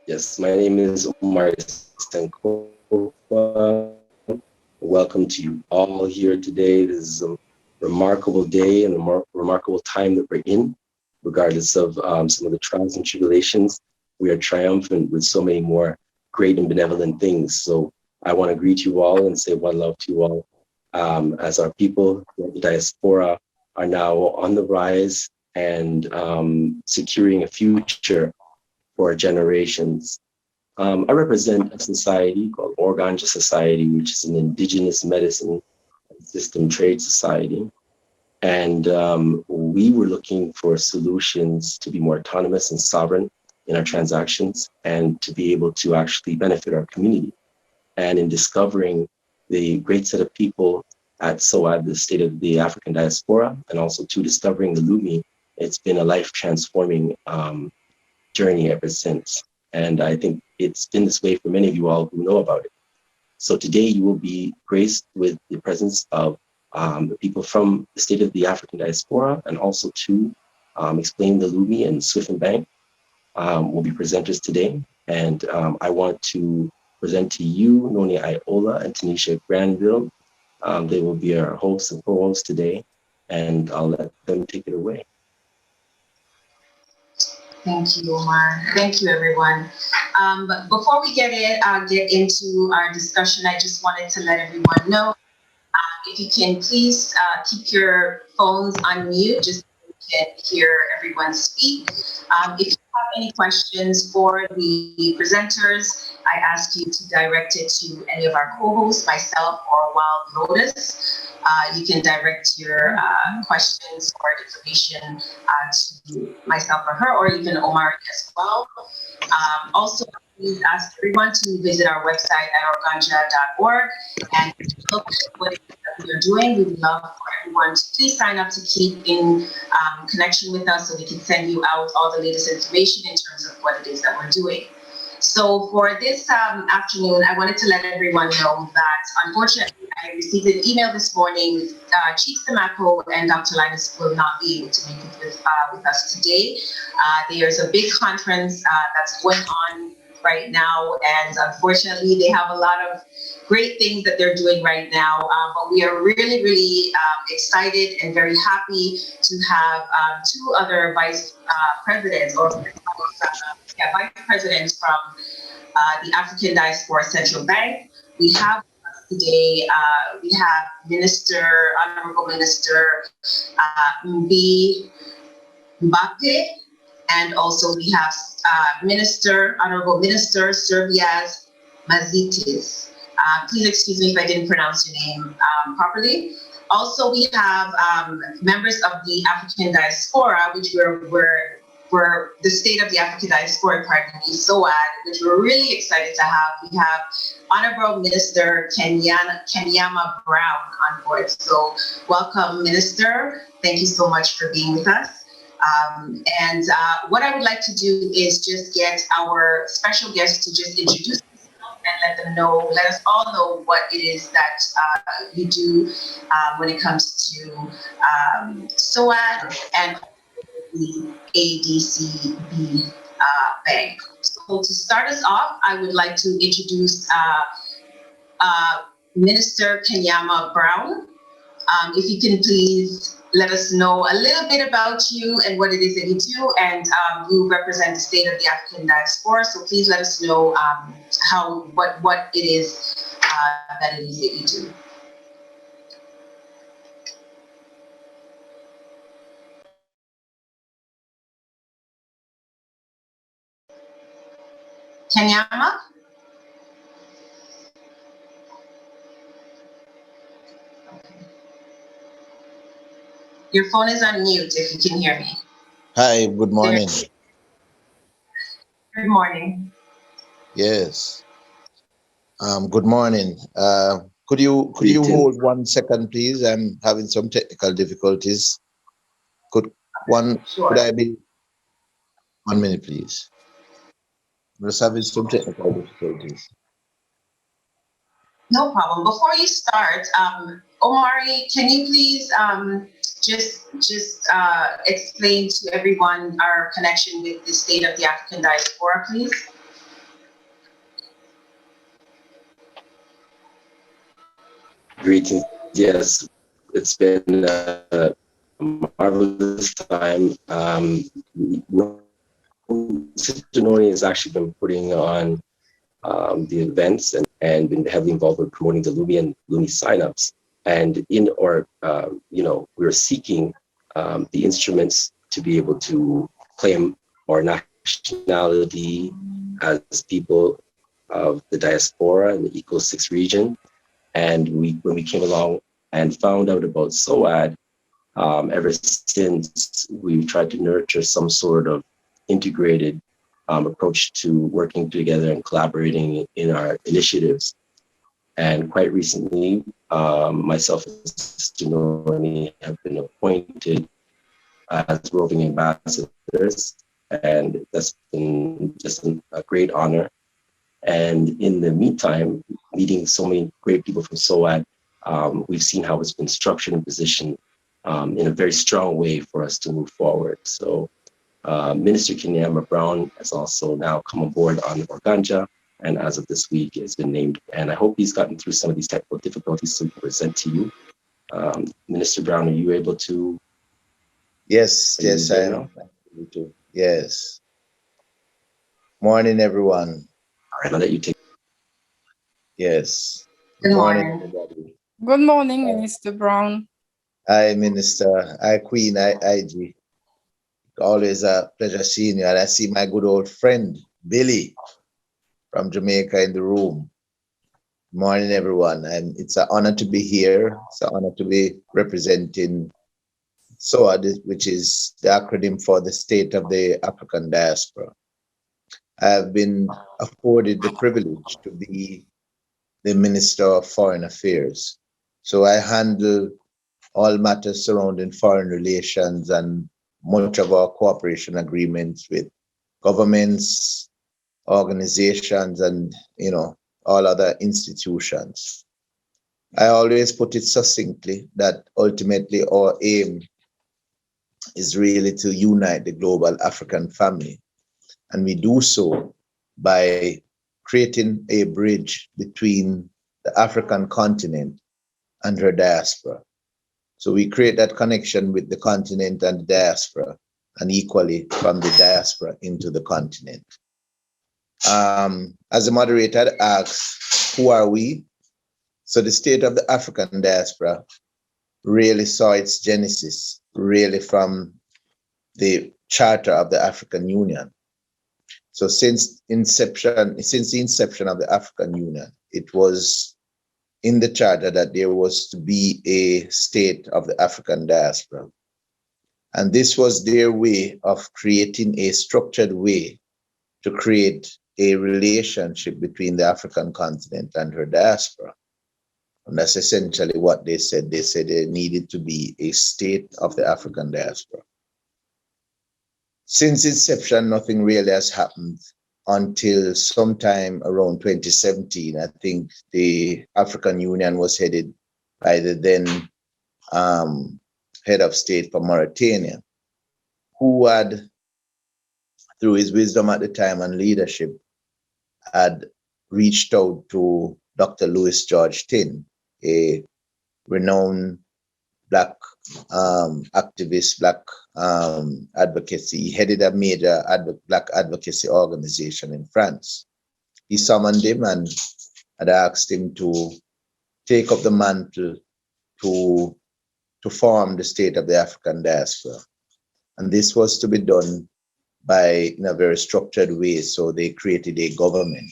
Yes, my name is Omar Sankofa. Welcome to you all here today. This is a remarkable day and a remarkable time that we're in, regardless of some of the trials and tribulations. We are triumphant with so many more great and benevolent things. So I want to greet you all and say one love to you all, as our people, the diaspora, are now on the rise and securing a future for generations. I represent a society called Organja Society, which is an indigenous medicine system trade society. And we were looking for solutions to be more autonomous and sovereign in our transactions and to be able to actually benefit our community. And in discovering the great set of people at SOAD, the State of the African Diaspora, and also to discovering the Lumi, it's been a life transforming journey ever since. And I think it's been this way for many of you all who know about it. So today you will be graced with the presence of the people from the State of the African Diaspora, and also to explain the Lumi and Swift and Bank will be presenters today. And I want to present to you Noni Iola and Tanisha Granville. They will be our hosts and co-hosts today, and I'll let them take it away. Thank you, Omar. Thank you, everyone. But before we get into our discussion, I just wanted to let everyone know if you can please keep your phones on mute, just so we can hear everyone speak. If you have any questions for the presenters, I ask you to direct it to any of our co-hosts, myself, or Wild Lotus. You can direct your questions or information to myself or her, or even Omar as well. Also, please ask everyone to visit our website at organja.org and look at what we are doing. We would love for everyone to please sign up to keep in connection with us so we can send you out all the latest information in terms of what it is that we're doing. So for this afternoon, I wanted to let everyone know that unfortunately I received an email this morning with Chief Samako and Dr. Linus will not be able to make it with us today. There's a big conference that's going on right now, and unfortunately they have a lot of great things that they're doing right now, but we are really, really excited and very happy to have two other vice presidents or vice presidents from the African Diaspora Central Bank. We have today, we have Honorable Minister Mbi Mbape, and also we have Honorable Minister Servias Mazitis. Please excuse me if I didn't pronounce your name properly. Also, we have members of the African Diaspora, which we're the State of the African Diaspora, pardon me, SOAD, which we're really excited to have. We have Honorable Minister Kenyama Brown on board. So welcome, Minister. Thank you so much for being with us. And what I would like to do is just get our special guest to just introduce themselves and let us all know what it is that you do when it comes to SOAD and the ADCB Bank. So to start us off, I would like to introduce Minister Kenyama Brown. If you can please let us know a little bit about you and what it is that you do, and you represent the State of the African Diaspora. So please let us know what it is that you do. Kenyama? Your phone is on mute if you can hear me. Hi, good morning. Good morning. Yes. Good morning. Could you hold 1 second, please? I'm having some technical difficulties. Could I be 1 minute, please? I'm just having some technical difficulties. No problem. Before you start, Omari, can you please just explain to everyone our connection with the State of the African Diaspora, please? Greetings. Yes, it's been a marvelous time. Sister Noni has actually been putting on the events and been heavily involved with promoting the Lumi and Lumi signups. And we were seeking the instruments to be able to claim our nationality as people of the diaspora in the Eco 6 region. And when we came along and found out about SOAD, ever since we've tried to nurture some sort of integrated approach to working together and collaborating in our initiatives. And quite recently, myself and Sister Noni have been appointed as roving ambassadors, and that's been just a great honor. And in the meantime, meeting so many great people from SOAD, we've seen how it's been structured and positioned in a very strong way for us to move forward. So Minister Kenyama Brown has also now come aboard on Organja, and as of this week has been named. And I hope he's gotten through some of these technical difficulties to present to you. Minister Brown, are you able to? Yes, yes, I am. Yes. Morning, everyone. All right, I'll let you take. Yes. Good morning. Everybody. Good morning, Minister Brown. Hi, Minister. Hi, Queen. Hi, IG. Always a pleasure seeing you. And I see my good old friend, Billy, from Jamaica in the room. Good morning, everyone. And it's an honor to be here. It's an honor to be representing SOAD, which is the acronym for the State of the African Diaspora. I have been afforded the privilege to be the Minister of Foreign Affairs. So I handle all matters surrounding foreign relations and much of our cooperation agreements with governments, organizations, and all other institutions. I always put it succinctly that ultimately our aim is really to unite the global African family. And we do so by creating a bridge between the African continent and her diaspora. So we create that connection with the continent and the diaspora, and equally from the diaspora into the continent. As the moderator asks, who are we? So the State of the African Diaspora really saw its genesis really from the Charter of the African Union. So since the inception of the African Union, it was in the charter that there was to be a state of the African diaspora. And this was their way of creating a structured way to create a relationship between the African continent and her diaspora. And that's essentially what they said. They said there needed to be a state of the African diaspora. Since inception, nothing really has happened until sometime around 2017. I think the African Union was headed by the then head of state for Mauritania, who had, through his wisdom at the time and leadership, had reached out to Dr. Louis George Tin, a renowned Black activist, Black advocacy. He headed a major Black advocacy organization in France. He summoned him and had asked him to take up the mantle to form the state of the African diaspora. And this was to be done in a very structured way. So they created a government,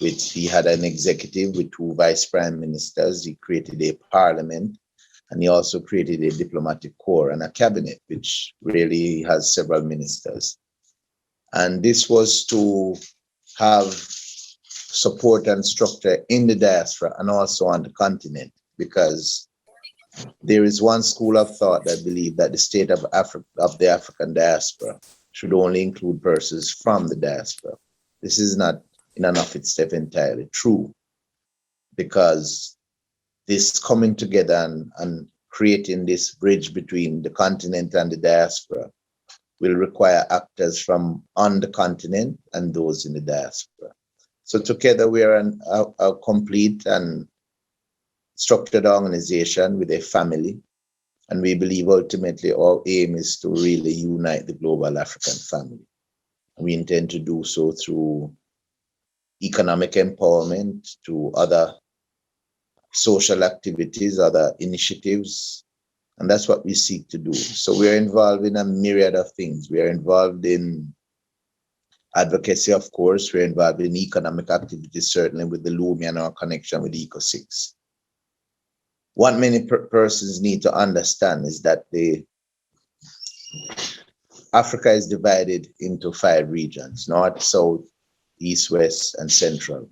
which he had an executive with 2 vice prime ministers. He created a parliament, and he also created a diplomatic corps and a cabinet, which really has several ministers. And this was to have support and structure in the diaspora and also on the continent, because there is one school of thought that believed that the state of the African diaspora should only include persons from the diaspora. This is not in and of itself entirely true, because this coming together and creating this bridge between the continent and the diaspora will require actors from on the continent and those in the diaspora. So together we are a complete and structured organization with a family. And we believe ultimately our aim is to really unite the global African family. We intend to do so through economic empowerment, to other social activities, other initiatives. And that's what we seek to do. So we're involved in a myriad of things. We are involved in advocacy, of course. We're involved in economic activities, certainly with the Lumi and our connection with Eco6. What many persons need to understand is that Africa is divided into 5 regions: North, South, East, West, and Central.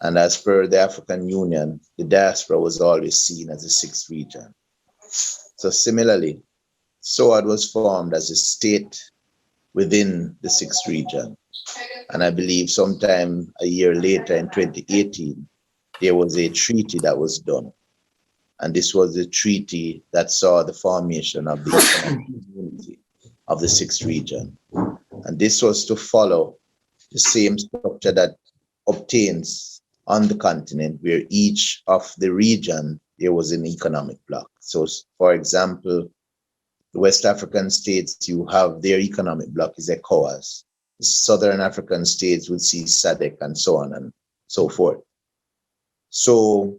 And as per the African Union, the diaspora was always seen as the 6th region. So similarly, SOAD was formed as a state within the 6th region. And I believe sometime a year later in 2018, there was a treaty that was done. And this was the treaty that saw the formation of the economic community of the 6th region. And this was to follow the same structure that obtains on the continent, where each of the region, there was an economic bloc. So for example, the West African states, you have their economic bloc is ECOWAS. The Southern African states would see SADC and so on and so forth. So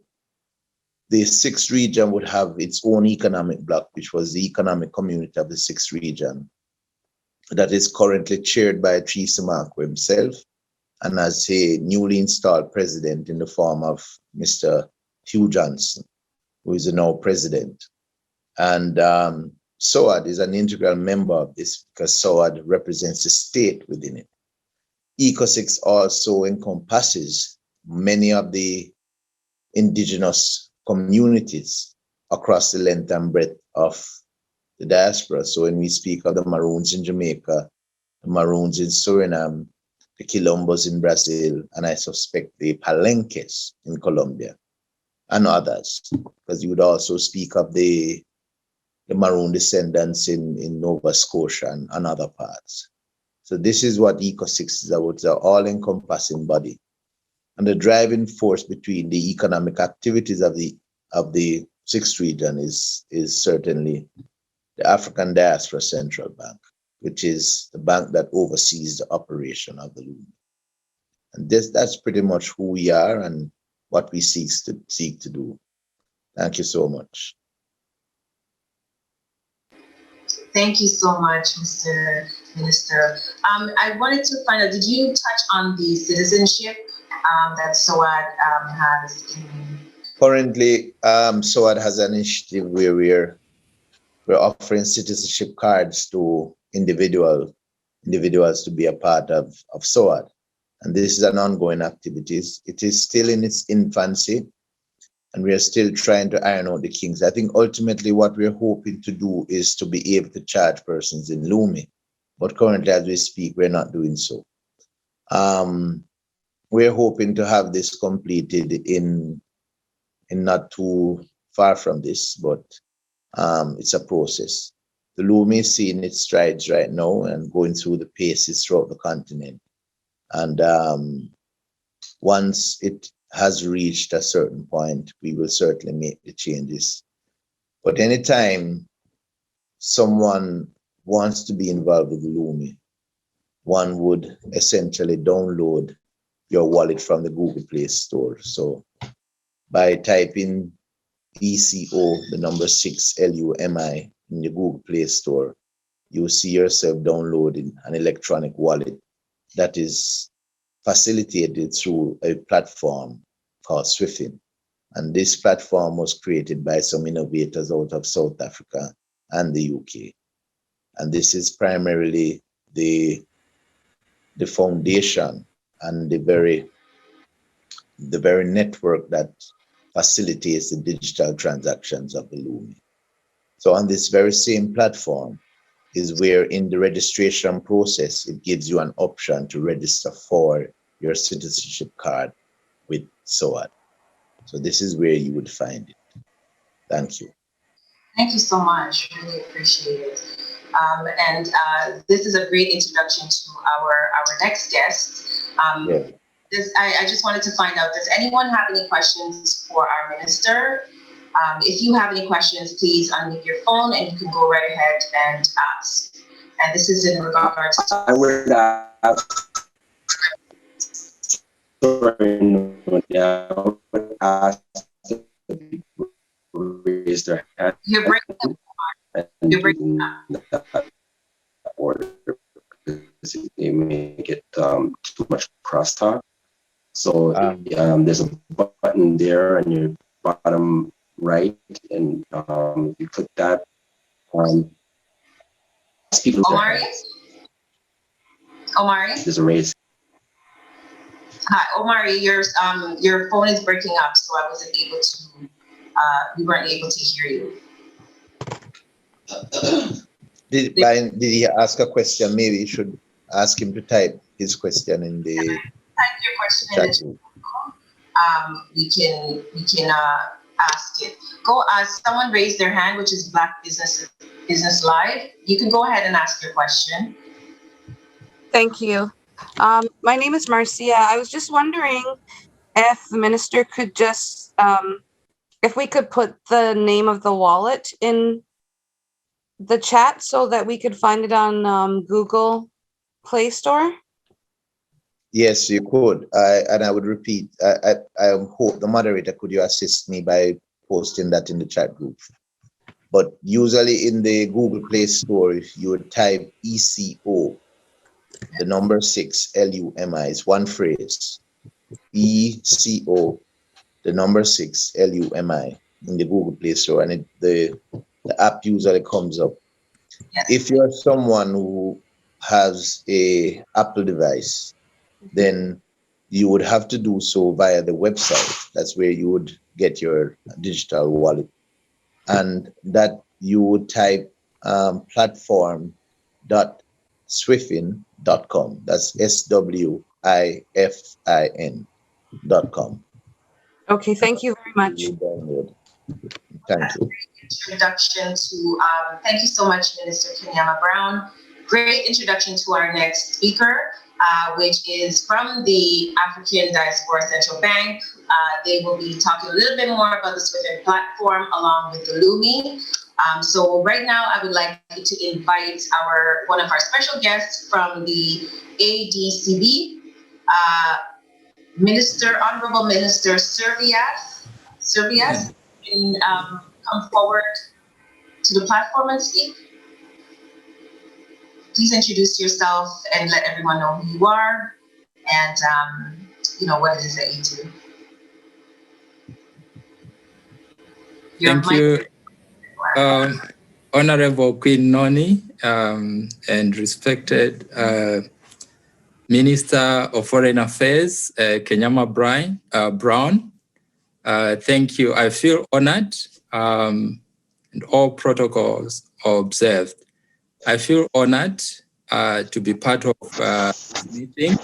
the 6th region would have its own economic bloc, which was the economic community of the 6th region, that is currently chaired by Chief Semarco himself, and as a newly installed president in the form of Mr. Hugh Johnson, who is the now president. And SOAD is an integral member of this because SOAD represents the state within it. Eco6 also encompasses many of the indigenous communities across the length and breadth of the diaspora. So when we speak of the Maroons in Jamaica, the Maroons in Suriname, the Quilombos in Brazil, and I suspect the Palenques in Colombia, and others, because you would also speak of the Maroon descendants in Nova Scotia and other parts. So this is what Eco6 is about, the all-encompassing body. And the driving force between the economic activities of the 6th region is certainly the African Diaspora Central Bank, which is the bank that oversees the operation of the Lumi. And that's pretty much who we are and what we seek to do. Thank you so much. Thank you so much, Mr. Minister. I wanted to find out, did you touch on the citizenship that SOAD has? Currently, SOAD has an initiative where we're offering citizenship cards to individuals to be a part of SOAD. And this is an ongoing activity. It is still in its infancy, and we are still trying to iron out the kinks. I think ultimately what we're hoping to do is to be able to charge persons in Lumi. But currently, as we speak, we're not doing so. We're hoping to have this completed in not too far from this, but it's a process. The Lumi is seeing its strides right now and going through the paces throughout the continent. And once it has reached a certain point, we will certainly make the changes. But anytime someone wants to be involved with Lumi, one would essentially download your wallet from the Google Play Store. So by typing ECO, the number 6 LUMI in your Google Play Store, you will see yourself downloading an electronic wallet that is facilitated through a platform called Swifting. And this platform was created by some innovators out of South Africa and the UK. And this is primarily the foundation and the very network that facilitates the digital transactions of the Lumi. So on this very same platform is where in the registration process, it gives you an option to register for your citizenship card with SOAD. So this is where you would find it. Thank you. Thank you so much. Really appreciate it. And this is a great introduction to our next guest. Yeah. I just wanted to find out, does anyone have any questions for our minister? If you have any questions, please unmute your phone and you can go right ahead and ask. And this is in regards to... I would ask the people to raise their hand. You're breaking up. You're breaking up. Order, because they may get too much crosstalk. So there's a button there on your bottom right, and if you click that, people. Omari? There's a raise. Hi, Omari, your phone is breaking up, so I wasn't able to, we weren't able to hear you. Did he ask a question? Maybe you should ask him to type his question in the type your question chat. in the we can ask it. Go someone raised their hand, which is Black Business Live. You can go ahead and ask your question. Thank you. My name is Marcia. I was just wondering if the minister could just, if we could put the name of the wallet in the chat so that we could find it on Google Play Store. Yes, you could. And I would repeat, I hope the moderator, could you assist me by posting that in the chat group? But usually in the Google Play Store, if you would type ECO, the number 6, LUMI, it's one phrase. ECO, the number 6, LUMI in the Google Play Store, and the app usually comes up. If you're someone who has a Apple device, then you would have to do so via the website. That's where you would get your digital wallet. And that you would type platform.swifin.com. That's SWIFIN.com. Okay, thank you very much. Thank you. Introduction to, thank you so much, Minister Kenyama Brown. Great introduction to our next speaker, which is from the African Diaspora Central Bank. They will be talking a little bit more about the SWIFIN platform along with the Lumi. So right now, I would like to invite one of our special guests from the ADCB, Honorable Minister Servias, can come forward to the platform and speak. Please introduce yourself and let everyone know who you are and what it is that you do. Thank you, Honorable Queen Noni, and respected Minister of Foreign Affairs, Kenyama Brown. Thank you. I feel honored, and all protocols are observed. I feel honored to be part of this meeting.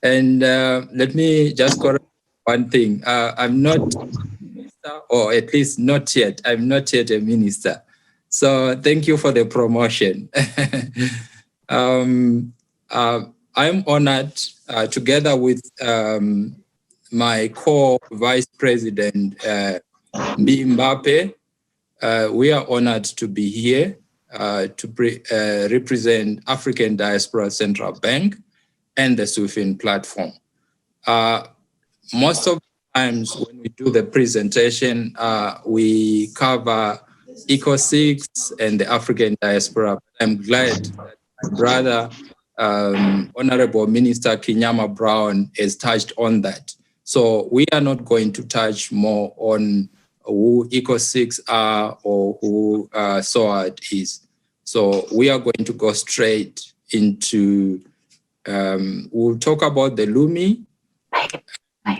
And let me just correct one thing. I'm not a minister, or at least not yet. I'm not yet a minister. So thank you for the promotion. I'm honored, together with my co-vice president, Mbappe. We are honored to be here to represent African Diaspora Central Bank and the SWIFIN platform. Most of the times when we do the presentation, we cover ECO6 and the African diaspora. I'm glad that my brother, Honorable Minister Kenyama Brown, has touched on that. So we are not going to touch more on who ECO6 are or who SOAD is. So we are going to go straight into, we'll talk about the Lumi,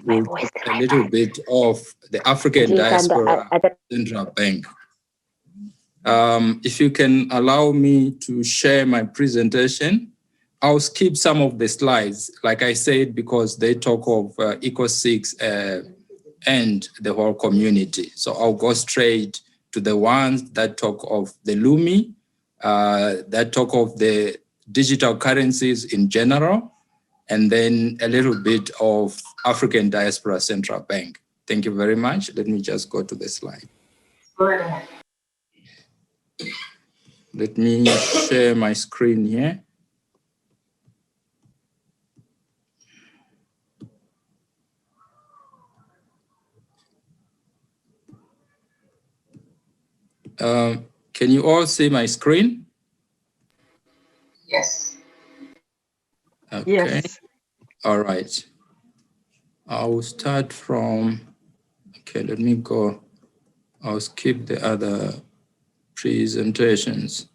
we'll talk a little bit of the African Diaspora Central Bank. If you can allow me to share my presentation, I'll skip some of the slides, like I said, because they talk of ECO6 and the whole community. So I'll go straight to the ones that talk of the Lumi, that talk of the digital currencies in general, and then a little bit of African Diaspora Central Bank. Thank you very much. Let me just go to the slide. Go right ahead. Let me share my screen here. Can you all see my screen? Yes. Okay. Yes. All right. I will start from, okay, let me go. I'll skip the other presentations.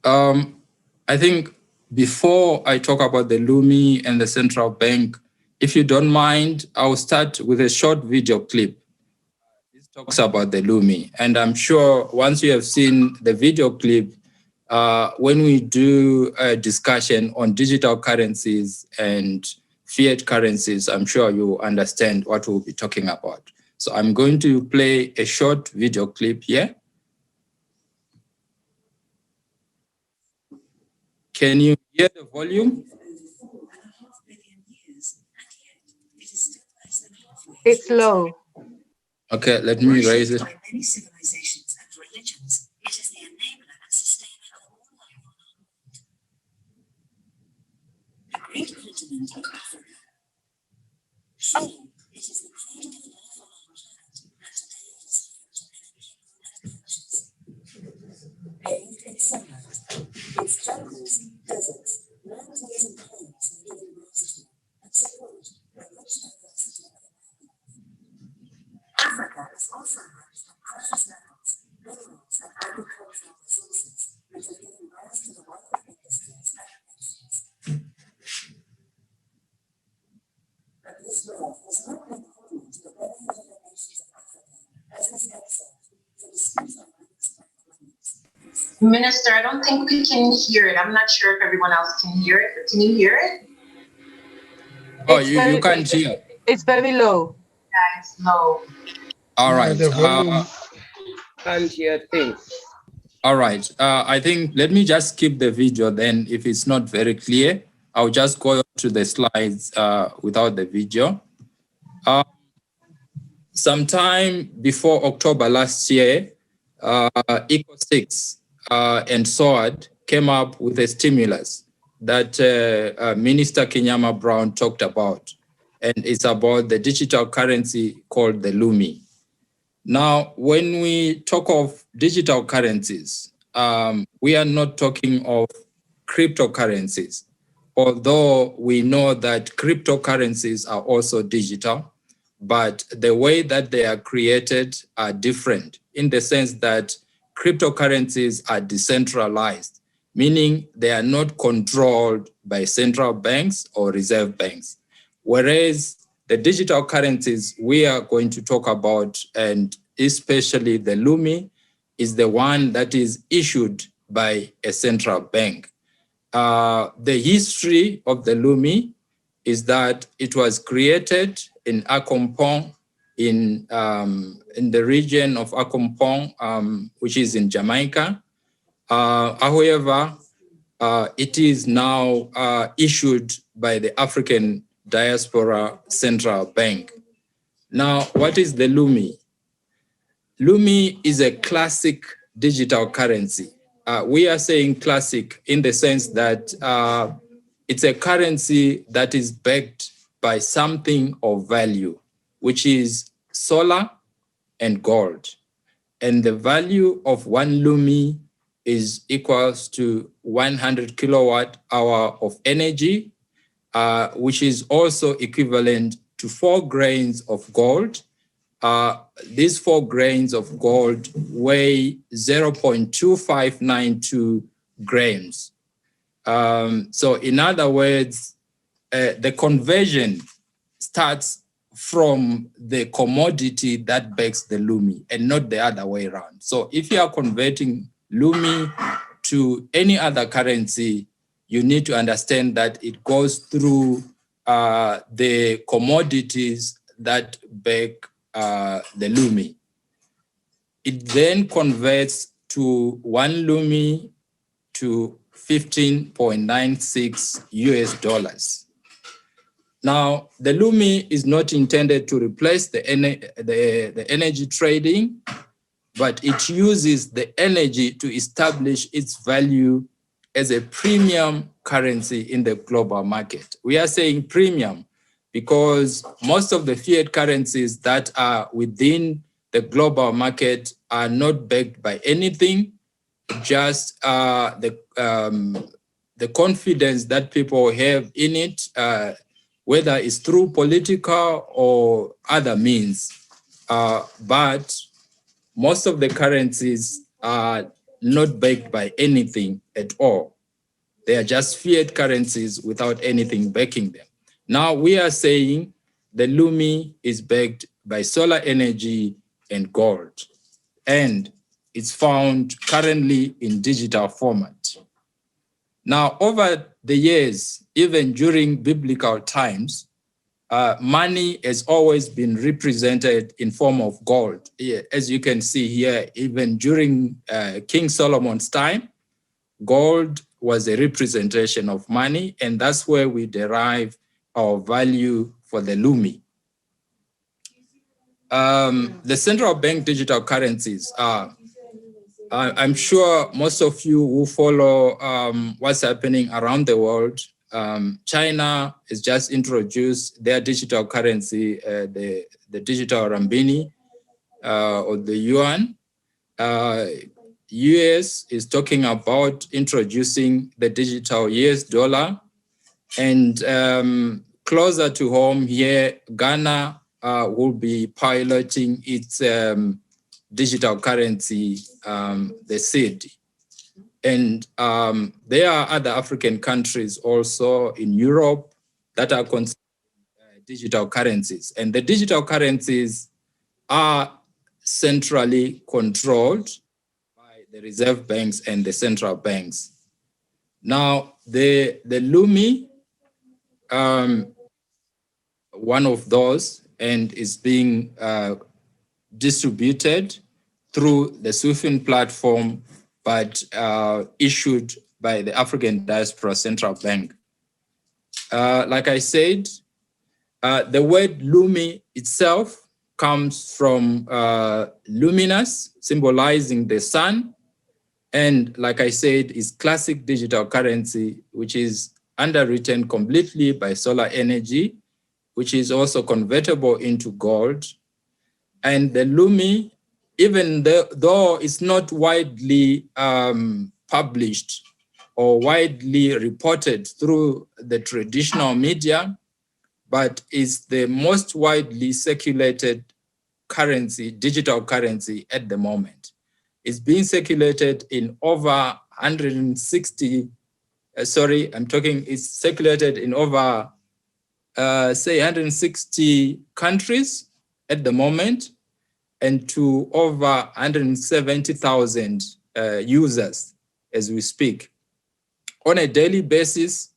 I think before I talk about the Lumi and the central bank, if you don't mind, I'll start with a short video clip. This talks about the Lumi. And I'm sure once you have seen the video clip, when we do a discussion on digital currencies and fiat currencies, I'm sure you understand what we'll be talking about. So I'm going to play a short video clip here. Can you hear the volume? It's low. Okay, let me raise it. Many civilizations and religions, it is the enabler and sustainer of all life on our world. The great continent of Africa. Truly, it is the cradle of life on our planet, and today it is filled with energy and conscience. Bathed in sunlight, its jungles, deserts, mountains and plains are given mastery and support the rich diversity of Africa is also rich in precious metals, minerals, and agricultural resources, which have given rise to the wealth of industries and nations. But this wealth has not been pooled to the benefit of the nations of Africa, as is excellent for dispute on banks. Minister, I don't think we can hear it. I'm not sure if everyone else can hear it, but can you hear it? Oh, you can't hear. It's very low. Yeah, it's low. All right. The volume can't hear things. All right. I think let me just skip the video then. If it's not very clear, I'll just go to the slides without the video. Sometime before October last year, Eco6 and SWORD came up with a stimulus that Minister Kenyama Brown talked about. And it's about the digital currency called the Lumi. Now, when we talk of digital currencies, we are not talking of cryptocurrencies, although we know that cryptocurrencies are also digital, but the way that they are created are different in the sense that cryptocurrencies are decentralized, meaning they are not controlled by central banks or reserve banks. Whereas the digital currencies we are going to talk about, and especially the Lumi, is the one that is issued by a central bank. The history of the Lumi is that it was created in Akompong, in the region of Akompong, which is in Jamaica. However, it is now issued by the African Diaspora Central Bank. Now, what is the Lumi? Lumi is a classic digital currency. We are saying classic in the sense that it's a currency that is backed by something of value, which is solar and gold. And the value of one Lumi is equals to 100 kilowatt hour of energy, which is also equivalent to 4 grains of gold. These 4 grains of gold weigh 0.2592 grams. So in other words, the conversion starts from the commodity that backs the Lumi and not the other way around. So if you are converting Lumi to any other currency, you need to understand that it goes through the commodities that back the Lumi. It then converts to 1 Lumi to 15.96 US dollars. Now, the Lumi is not intended to replace the energy trading, but it uses the energy to establish its value as a premium currency in the global market. We are saying premium because most of the fiat currencies that are within the global market are not backed by anything, just the confidence that people have in it, whether it's through political or other means. But most of the currencies are not backed by anything at all. They are just fiat currencies without anything backing them. Now we are saying the Lumi is backed by solar energy and gold, and it's found currently in digital format. Now, over the years, even during biblical times, money has always been represented in form of gold. As you can see here, even during King Solomon's time, gold was a representation of money, and that's where we derive our value for the Lumi. The central bank digital currencies are, I'm sure most of you who follow what's happening around the world. China has just introduced their digital currency, the digital Rambini or the yuan. US is talking about introducing the digital US dollar. And closer to home here, Ghana will be piloting its digital currency, the CED. And there are other African countries also in Europe that are considering digital currencies. And the digital currencies are centrally controlled by the reserve banks and the central banks. Now, the Lumi, one of those, and is being distributed through the SWIFT platform, but issued by the African Diaspora Central Bank. Like I said, the word Lumi itself comes from luminous, symbolizing the sun. And like I said, is classic digital currency, which is underwritten completely by solar energy, which is also convertible into gold. And the Lumi, even though it's not widely published or widely reported through the traditional media, but is the most widely circulated currency, digital currency at the moment. It's being circulated in over 160, it's circulated in over, say 160 countries at the moment, and to over 170,000 users as we speak. On a daily basis,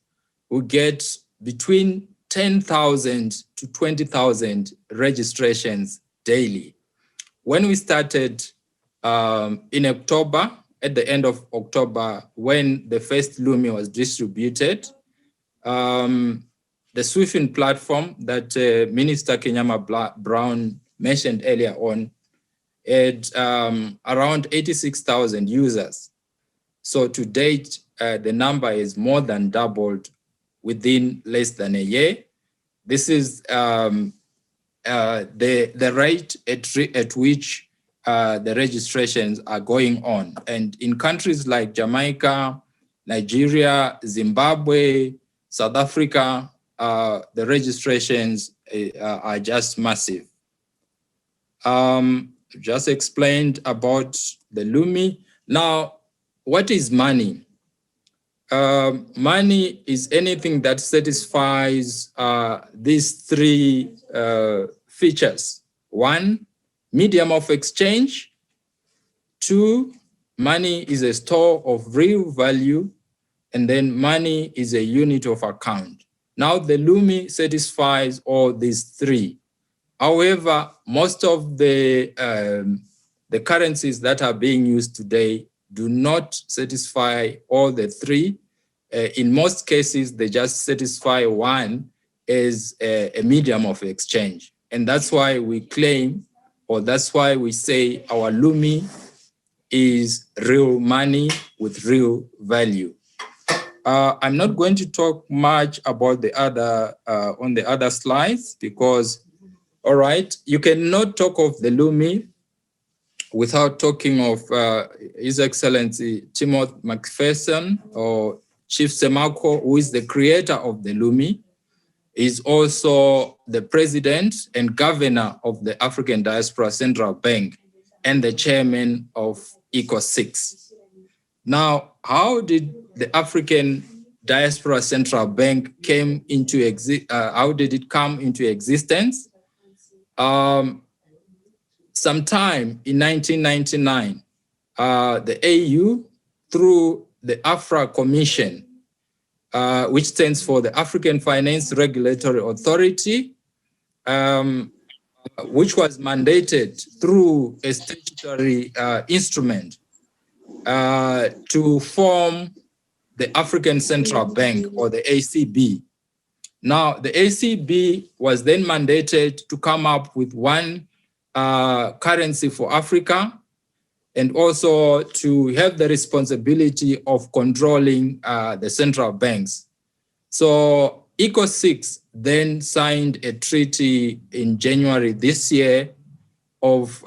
we get between 10,000 to 20,000 registrations daily. When we started in October, at the end of October, when the first Lumi was distributed, the SWIFT platform that Minister Kenyama Brown mentioned earlier on had around 86,000 users. So to date, the number is more than doubled within less than a year. This is the rate at which the registrations are going on. And in countries like Jamaica, Nigeria, Zimbabwe, South Africa, the registrations are just massive. Just explained about the Lumi. Now, what is money? Money is anything that satisfies these three features. One, medium of exchange. Two, money is a store of real value. And then money is a unit of account. Now the Lumi satisfies all these three. However, most of the currencies that are being used today do not satisfy all the three. In most cases, they just satisfy one as a medium of exchange. And that's why we claim, or that's why we say our Lumi is real money with real value. I'm not going to talk much about the other on the other slides because, all right, you cannot talk of the Lumi without talking of His Excellency Timothy McPherson, or Chief Semako, who is the creator of the Lumi, is also the president and governor of the African Diaspora Central Bank and the chairman of ECO6. Now, how did the African Diaspora Central Bank how did it come into existence? Sometime in 1999, the AU, through the AFRA Commission, which stands for the African Finance Regulatory Authority, which was mandated through a statutory instrument to form the African Central Bank, or the ACB. Now, the ACB was then mandated to come up with one currency for Africa, and also to have the responsibility of controlling the central banks. So ECO6 then signed a treaty in January this year of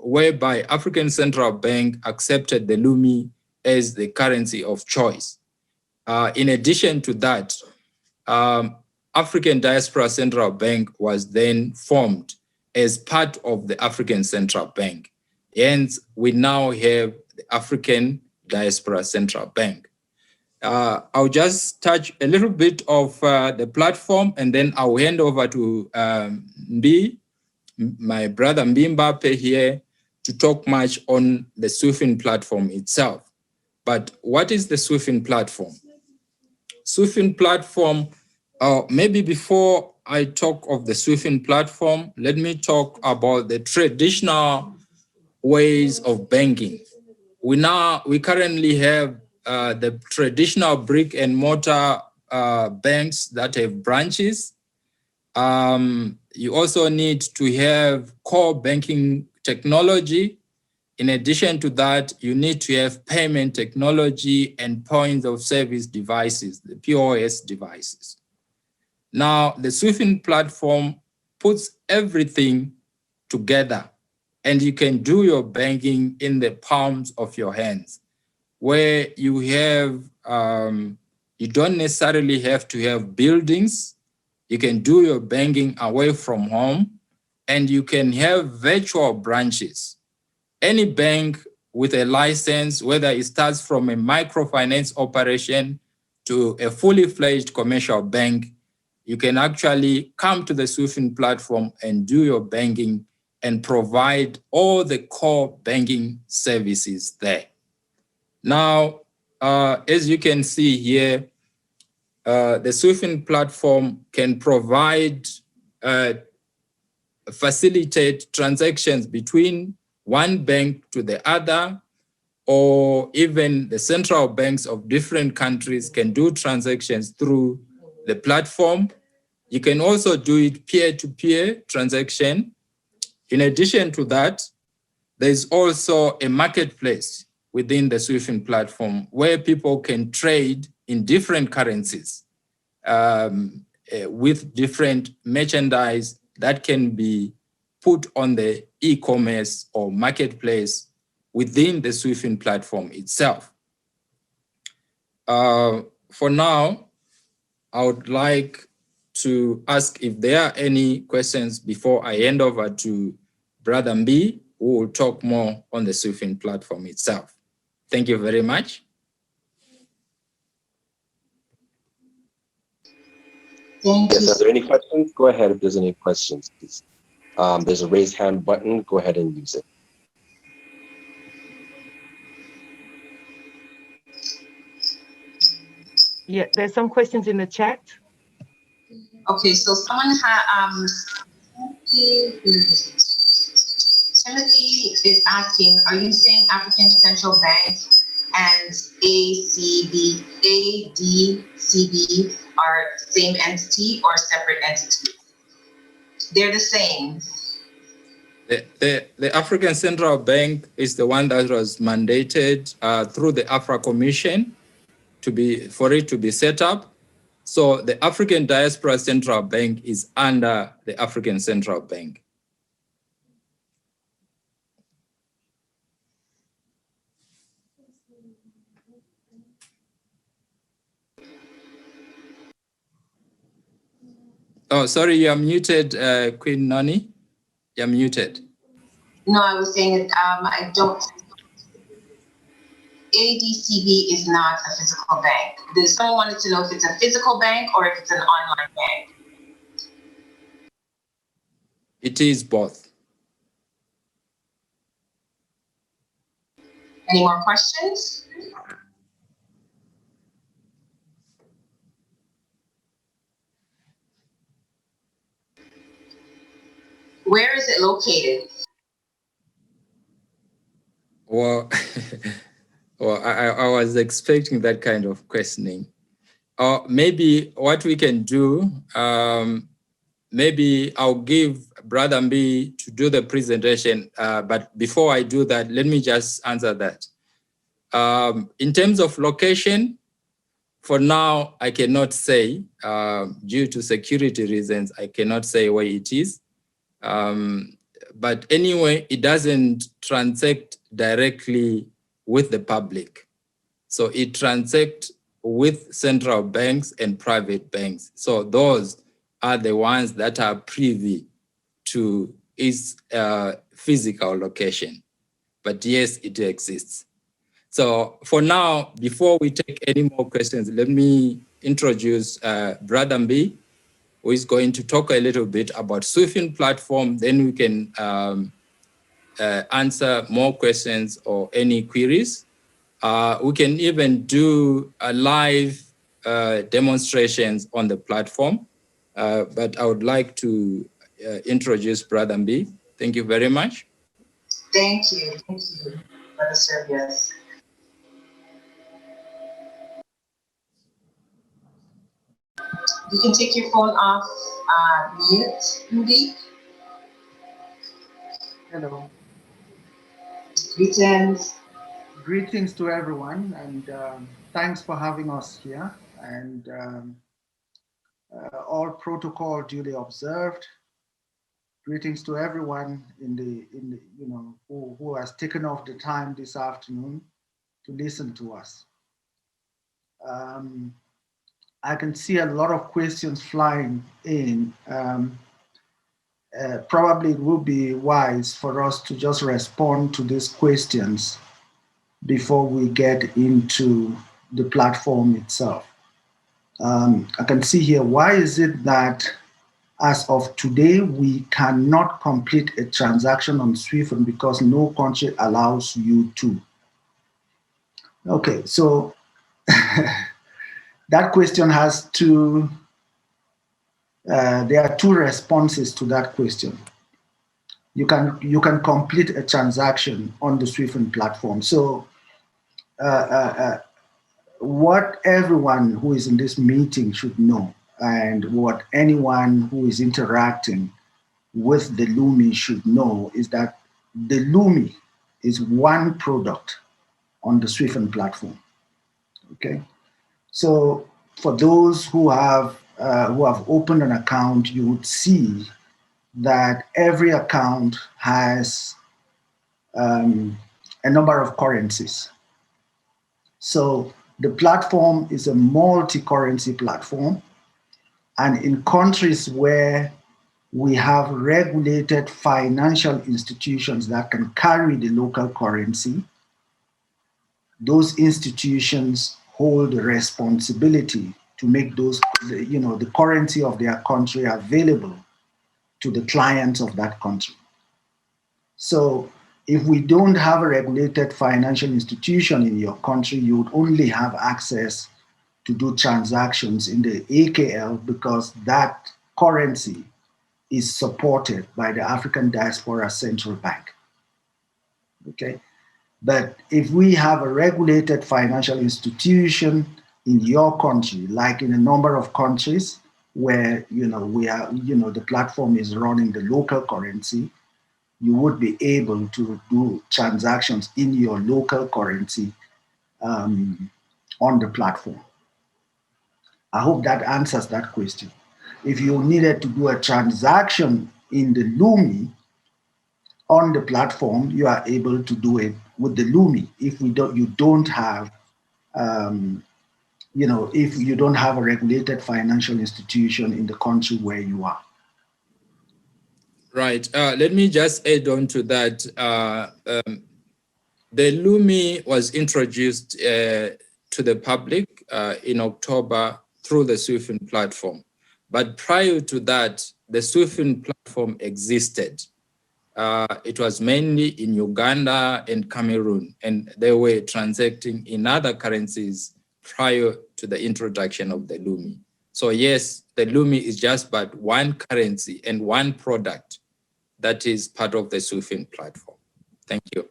whereby African Central Bank accepted the Lumi as the currency of choice. In addition to that, African Diaspora Central Bank was then formed as part of the African Central Bank. Hence, we now have the African Diaspora Central Bank. I'll just touch a little bit of the platform, and then I'll hand over to my brother Mbimbape here, to talk much on the SWIFIN platform itself. But what is the SWIFIN platform? SWIFIN platform, maybe before I talk of the SWIFIN platform, let me talk about the traditional ways of banking. We currently have the traditional brick and mortar banks that have branches. You also need to have core banking technology. In addition to that, you need to have payment technology and point of service devices, the POS devices. Now, the SWIFIN platform puts everything together, and you can do your banking in the palms of your hands, where you have, you don't necessarily have to have buildings. You can do your banking away from home, and you can have virtual branches. Any bank with a license, whether it starts from a microfinance operation to a fully fledged commercial bank, you can actually come to the SWIFIN platform and do your banking and provide all the core banking services there. Now, as you can see here, the SWIFIN platform can provide, facilitate transactions between one bank to the other, or even the central banks of different countries can do transactions through the platform. You can also do it peer-to-peer transaction. In addition to that, there's also a marketplace within the SWIFIN platform where people can trade in different currencies with different merchandise that can be put on the e-commerce or marketplace within the SWIFIN platform itself. For now, I would like to ask if there are any questions before I hand over to Brother Mbi, who will talk more on the SWIFIN platform itself. Thank you very much. Thank you. Yes, are there any questions? Go ahead if there's any questions, please. There's a raise hand button. Go ahead and use it. Yeah, there's some questions in the chat. Okay, so someone Timothy is asking, are you saying African Central Bank and ADCB are same entity or separate entities? They're the same. The African Central Bank is the one that was mandated through the Afra Commission for it to be set up. So the African Diaspora Central Bank is under the African Central Bank. Oh, sorry, you're muted, Queen Noni. You're muted. No, I was saying I don't. ADCB is not a physical bank. Someone wanted to know if it's a physical bank or if it's an online bank. It is both. Any more questions? Where is it located? Well, well, I was expecting that kind of questioning. Or maybe what we can do, maybe I'll give Brother Mbi to do the presentation. But before I do that, let me just answer that. In terms of location, for now, I cannot say, due to security reasons, I cannot say where it is. But anyway, it doesn't transact directly with the public. So it transacts with central banks and private banks. So those are the ones that are privy to its physical location. But yes, it exists. So for now, before we take any more questions, let me introduce Brother Mbi, who is going to talk a little bit about Swifin platform. Then we can answer more questions or any queries. We can even do a live demonstrations on the platform. But I would like to introduce Brother Mbi. Thank you very much. Thank you, Brother Servius. You can take your phone off mute, Mbi. Hello. Greetings. Greetings to everyone, and thanks for having us here. And all protocol duly observed. Greetings to everyone in the who has taken off the time this afternoon to listen to us. I can see a lot of questions flying in. Probably it would be wise for us to just respond to these questions before we get into the platform itself. I can see here, why is it that as of today, we cannot complete a transaction on Swifin because no country allows you to? Okay, so that question has two, there are two responses to that question. You can complete a transaction on the Swifin platform. So what everyone who is in this meeting should know, and what anyone who is interacting with the Lumi should know, is that the Lumi is one product on the Swifin platform. Okay, so for those who have opened an account, you would see that every account has a number of currencies. So the platform is a multi-currency platform, and in countries where we have regulated financial institutions that can carry the local currency, those institutions hold the responsibility to make those, the currency of their country available to the clients of that country. So if we don't have a regulated financial institution in your country, you would only have access to do transactions in the AKL because that currency is supported by the African Diaspora Central Bank. okay? But if we have a regulated financial institution in your country, like in a number of countries where, the platform is running the local currency, you would be able to do transactions in your local currency on the platform. I hope that answers that question. If you needed to do a transaction in the Lumi on the platform, you are able to do it with the Lumi. If you don't have, if you don't have a regulated financial institution in the country where you are. Right. Let me just add on to that. The Lumi was introduced to the public in October through the SWIFIN platform. But prior to that, the SWIFIN platform existed. It was mainly in Uganda and Cameroon, and they were transacting in other currencies prior to the introduction of the Lumi. So yes, the Lumi is just but one currency and one product that is part of the SWIFIN platform. Thank you.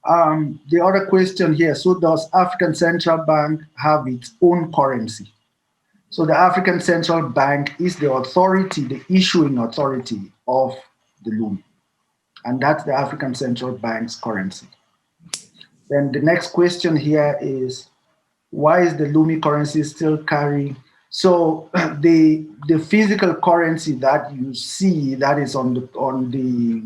The other question here, so does African Central Bank have its own currency? So the African Central Bank is the authority, the issuing authority of the Lumi. And that's the African Central Bank's currency. Then the next question here is, why is the Lumi currency still carrying? So the physical currency that you see that is on the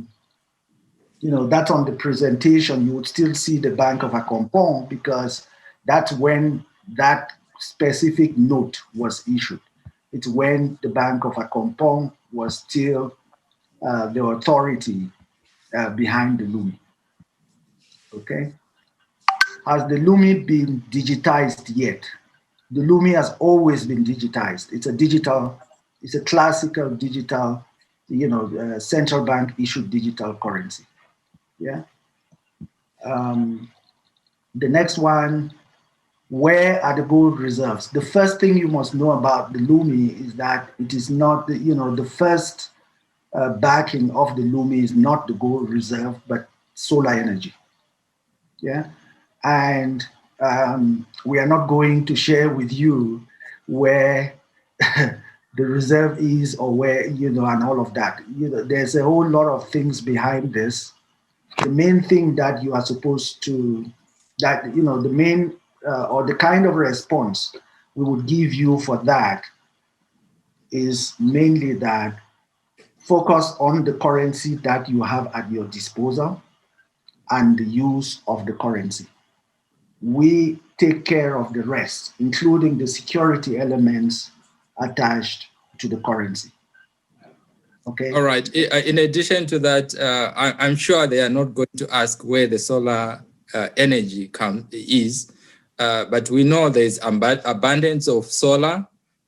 that's on the presentation, you would still see the Bank of Akompong because that's when that specific note was issued. It's when the Bank of Akompong was still the authority behind the Lumi. Okay? Has the Lumi been digitized yet? The Lumi has always been digitized. It's a classical digital, central bank issued digital currency. Yeah. The next one, where are the gold reserves? The first thing you must know about the Lumi is that it is not, the first backing of the Lumi is not the gold reserve, but solar energy. Yeah. And we are not going to share with you where the reserve is or where, and all of that. There's a whole lot of things behind this. The main thing that you are supposed to, the main or the kind of response we would give you for that is mainly that focus on the currency that you have at your disposal and the use of the currency. We take care of the rest, including the security elements attached to the currency. Okay. All right. In addition to that, I'm sure they are not going to ask where the solar energy is, but we know there's abundance of solar,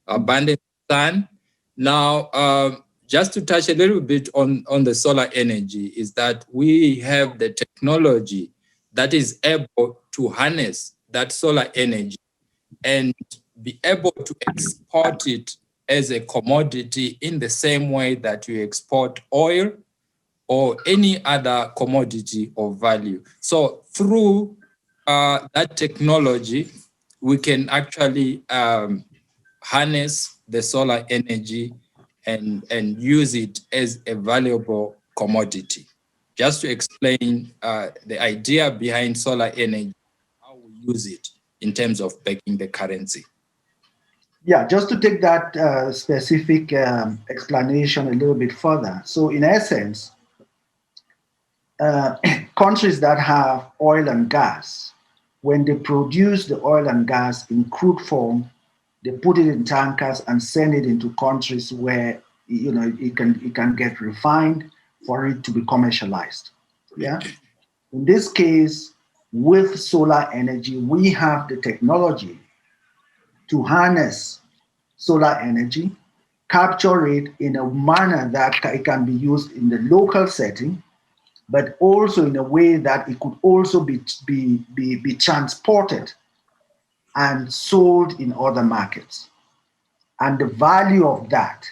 abundance of sun. Now, just to touch a little bit on the solar energy is that we have the technology that is able to harness that solar energy and be able to export it as a commodity in the same way that you export oil or any other commodity of value. So through that technology, we can actually harness the solar energy and use it as a valuable commodity. Just to explain the idea behind solar energy, how we use it in terms of backing the currency. Yeah, just to take that specific explanation a little bit further. So in essence, countries that have oil and gas, when they produce the oil and gas in crude form, they put it in tankers and send it into countries where it can get refined for it to be commercialized. Yeah. In this case, with solar energy, we have the technology to harness solar energy, capture it in a manner that it can be used in the local setting, but also in a way that it could also be transported and sold in other markets. And the value of that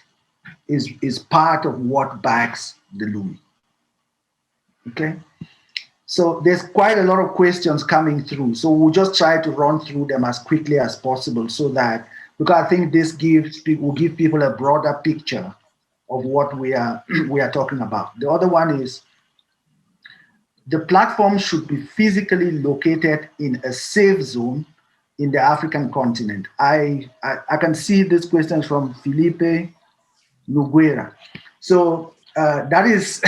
is part of what backs the Lumi. Okay. So there's quite a lot of questions coming through. So we'll just try to run through them as quickly as possible so that, because I think this will give people a broader picture of what we are we are talking about. The other one is the platform should be physically located in a safe zone in the African continent. I can see this question from Felipe Noguera. So that is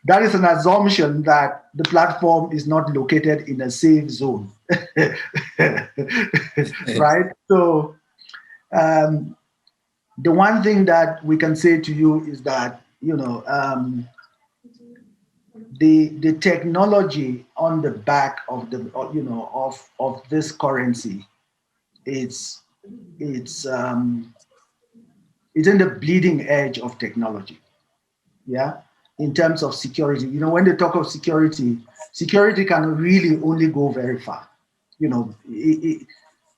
that is an assumption that the platform is not located in a safe zone, right? So the one thing that we can say to you is that the technology on the back of the of this currency, it's it's in the bleeding edge of technology. Yeah, in terms of security. When they talk of security, security can really only go very far.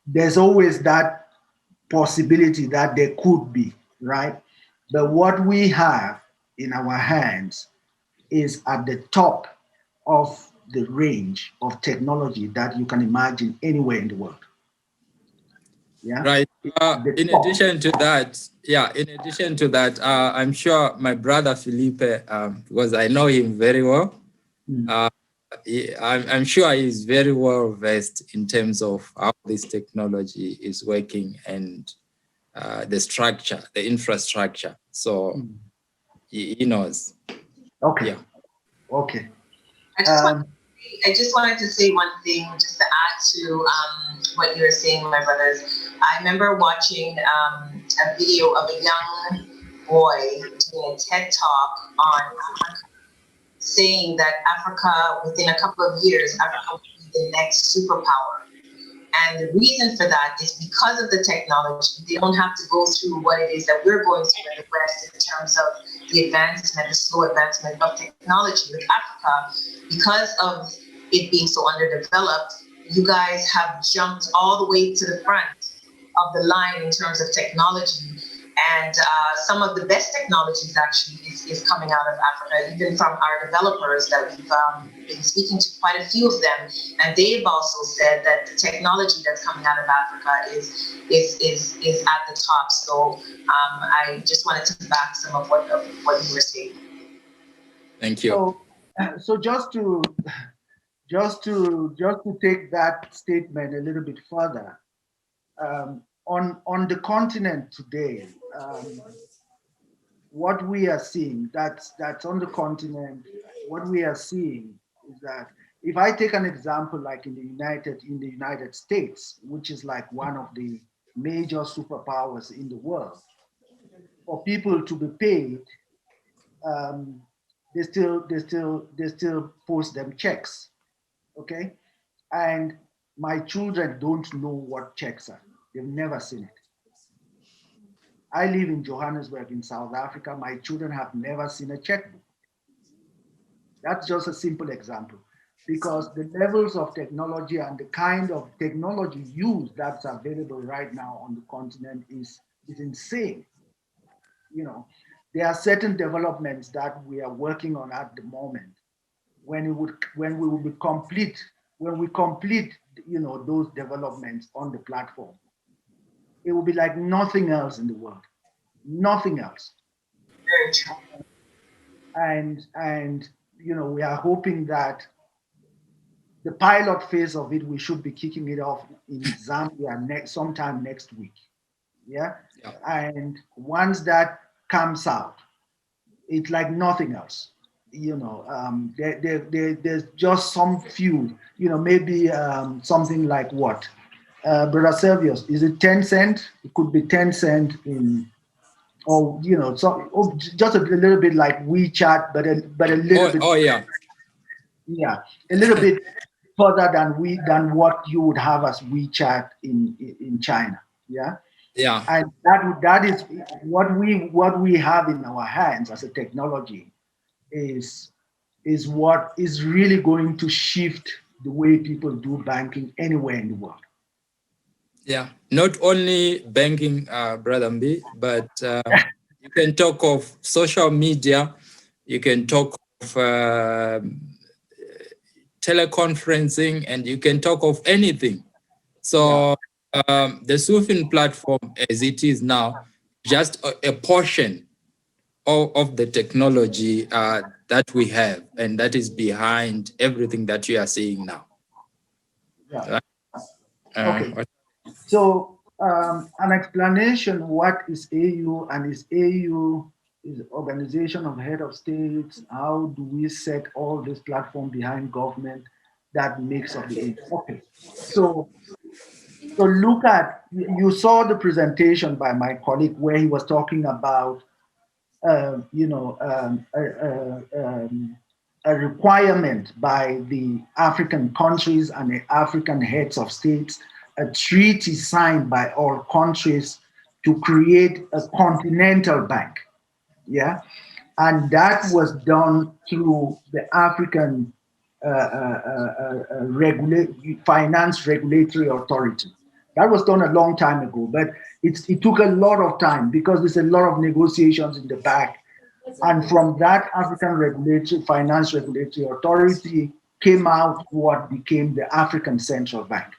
There's always that possibility that there could be, right? But what we have in our hands is at the top of the range of technology that you can imagine anywhere in the world. Yeah. Right. In addition to that, I'm sure my brother Felipe, because I know him very well, I'm sure he's very well versed in terms of how this technology is working and the structure, the infrastructure. So he knows. Okay. Yeah. Okay. I just wanted to say one thing, just to add to what you were saying, my brothers. I remember watching a video of a young boy doing a TED talk on Africa, saying that Africa, within a couple of years, Africa will be the next superpower. And the reason for that is because of the technology. They don't have to go through what it is that we're going through in the West in terms of the advancement, the slow advancement of technology. With Africa, because of it being so underdeveloped, you guys have jumped all the way to the front of the line in terms of technology. And some of the best technologies actually is coming out of Africa, even from our developers that we've been speaking to, quite a few of them. And they've also said that the technology that's coming out of Africa is at the top. So I just wanted to back some of what you were saying. Thank you. So just to take that statement a little bit further, on the continent today, what we are seeing that's on the continent, what we are seeing is that if I take an example like in the United States, which is like one of the major superpowers in the world, for people to be paid, they still post them checks, okay? And my children don't know what checks are. They've never seen it. I live in Johannesburg in South Africa. My children have never seen a checkbook. That's just a simple example, because the levels of technology and the kind of technology used that's available right now on the continent is insane. There are certain developments that we are working on at the moment. When we complete those developments on the platform, it will be like nothing else in the world. Nothing else. And we are hoping that the pilot phase of it, we should be kicking it off in Zambia sometime next week. Yeah. And once that comes out, it's like nothing else. There's just some few, maybe something like what? Brother Servius, is it 10 cent? It could be 10 cent in, or just a little bit like WeChat, but a little bit. Oh yeah. Yeah, a little bit further than what you would have as WeChat in China. Yeah. Yeah. And that is what we have in our hands as a technology is what is really going to shift the way people do banking anywhere in the world. Yeah, not only banking, Brother Mbi, but you can talk of social media, you can talk teleconferencing, and you can talk of anything. So the Sufin platform as it is now, just a portion of the technology that we have, and that is behind everything that you are seeing now. Yeah. Okay. So an explanation, what is AU, and is AU is Organization of Head of States? How do we set all this platform behind government that makes up the AU? Okay. So look at, you saw the presentation by my colleague where he was talking about, a requirement by the African countries and the African heads of states, a treaty signed by all countries to create a continental bank. Yeah. And that was done through the African Finance Regulatory Authority. That was done a long time ago, but it took a lot of time because there's a lot of negotiations in the back. And from that African Finance Regulatory Authority came out what became the African Central Bank,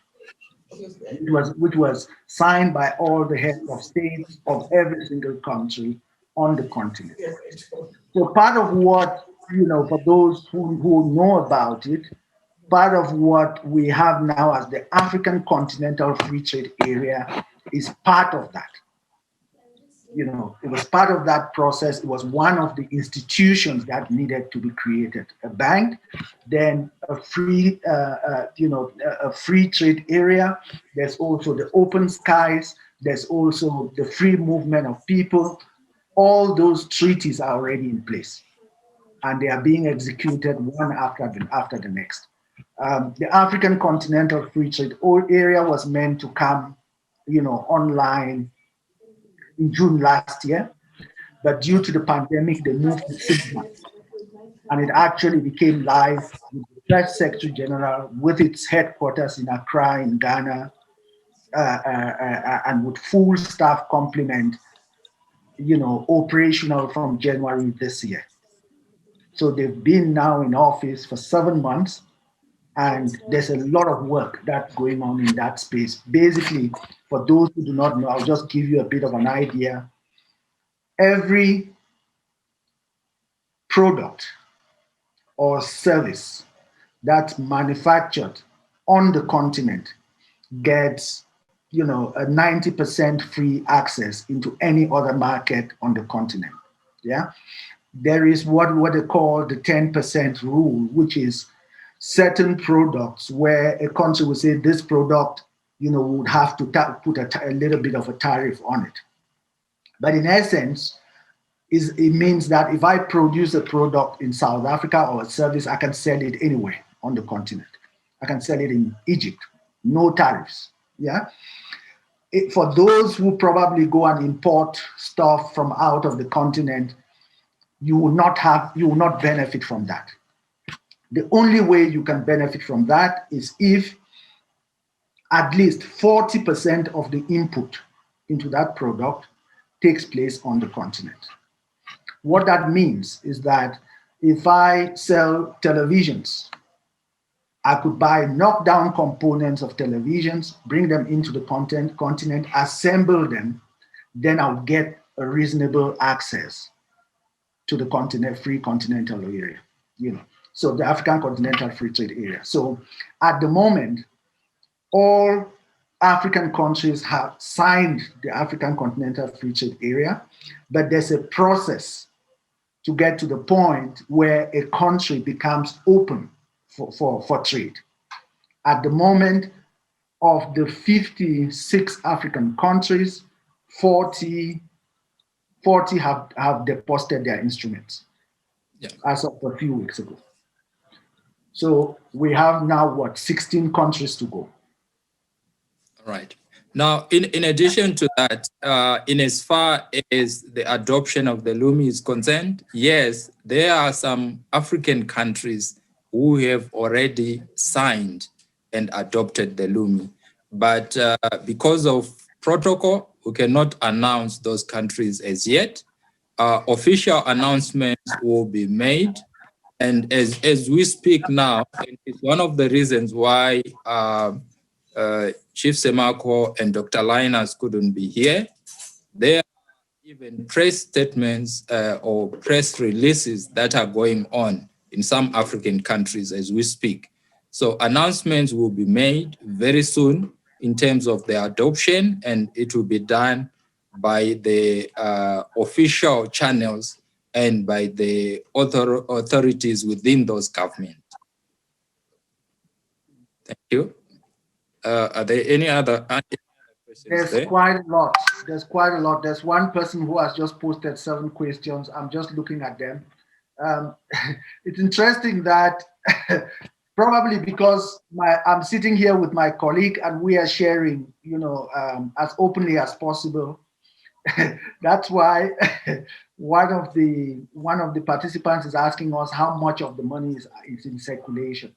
which was signed by all the heads of states of every single country on the continent. So part of what, for those who know about it, part of what we have now as the African Continental Free Trade Area is part of that. It was part of that process. It was one of the institutions that needed to be created. A bank, then a free, a free trade area. There's also the open skies. There's also the free movement of people. All those treaties are already in place, and they are being executed one after the next. The African Continental Free Trade Area was meant to come, online in June last year, but due to the pandemic, they moved to 6 months. And it actually became live with the first Secretary General with its headquarters in Accra in Ghana, and with full staff complement, operational from January this year. So they've been now in office for 7 months, and there's a lot of work that's going on in that space. Basically, for those who do not know, I'll just give you a bit of an idea. Every product or service that's manufactured on the continent gets, a 90% free access into any other market on the continent. Yeah. There is what they call the 10% rule, which is certain products where a country would say this product, would have to put a little bit of a tariff on it. But in essence, it means that if I produce a product in South Africa or a service, I can sell it anywhere on the continent. I can sell it in Egypt, no tariffs. Yeah. For those who probably go and import stuff from out of the continent, you will not benefit from that. The only way you can benefit from that is if at least 40% of the input into that product takes place on the continent. What that means is that if I sell televisions, I could buy knockdown components of televisions, bring them into the continent, assemble them, then I'll get a reasonable access to the free continental area, so the African Continental Free Trade Area. So at the moment, all African countries have signed the African Continental Free Trade Area, but there's a process to get to the point where a country becomes open for trade. At the moment, of the 56 African countries, 40 have deposited their instruments, as of a few weeks ago. So we have now, 16 countries to go. All right. Now, in addition to that, in as far as the adoption of the Lumi is concerned, yes, there are some African countries who have already signed and adopted the Lumi. But because of protocol, we cannot announce those countries as yet. Official announcements will be made And as we speak now, it's one of the reasons why Chief Semako and Dr. Linus couldn't be here. There are even press statements or press releases that are going on in some African countries as we speak. So announcements will be made very soon in terms of the adoption, and it will be done by the official channels and by the authorities within those governments. Thank you. Are there any other questions? There's quite a lot. There's quite a lot. There's one person who has just posted 7 questions. I'm just looking at them. It's interesting that probably because I'm sitting here with my colleague and we are sharing, as openly as possible. That's why one of the participants is asking us how much of the money is in circulation.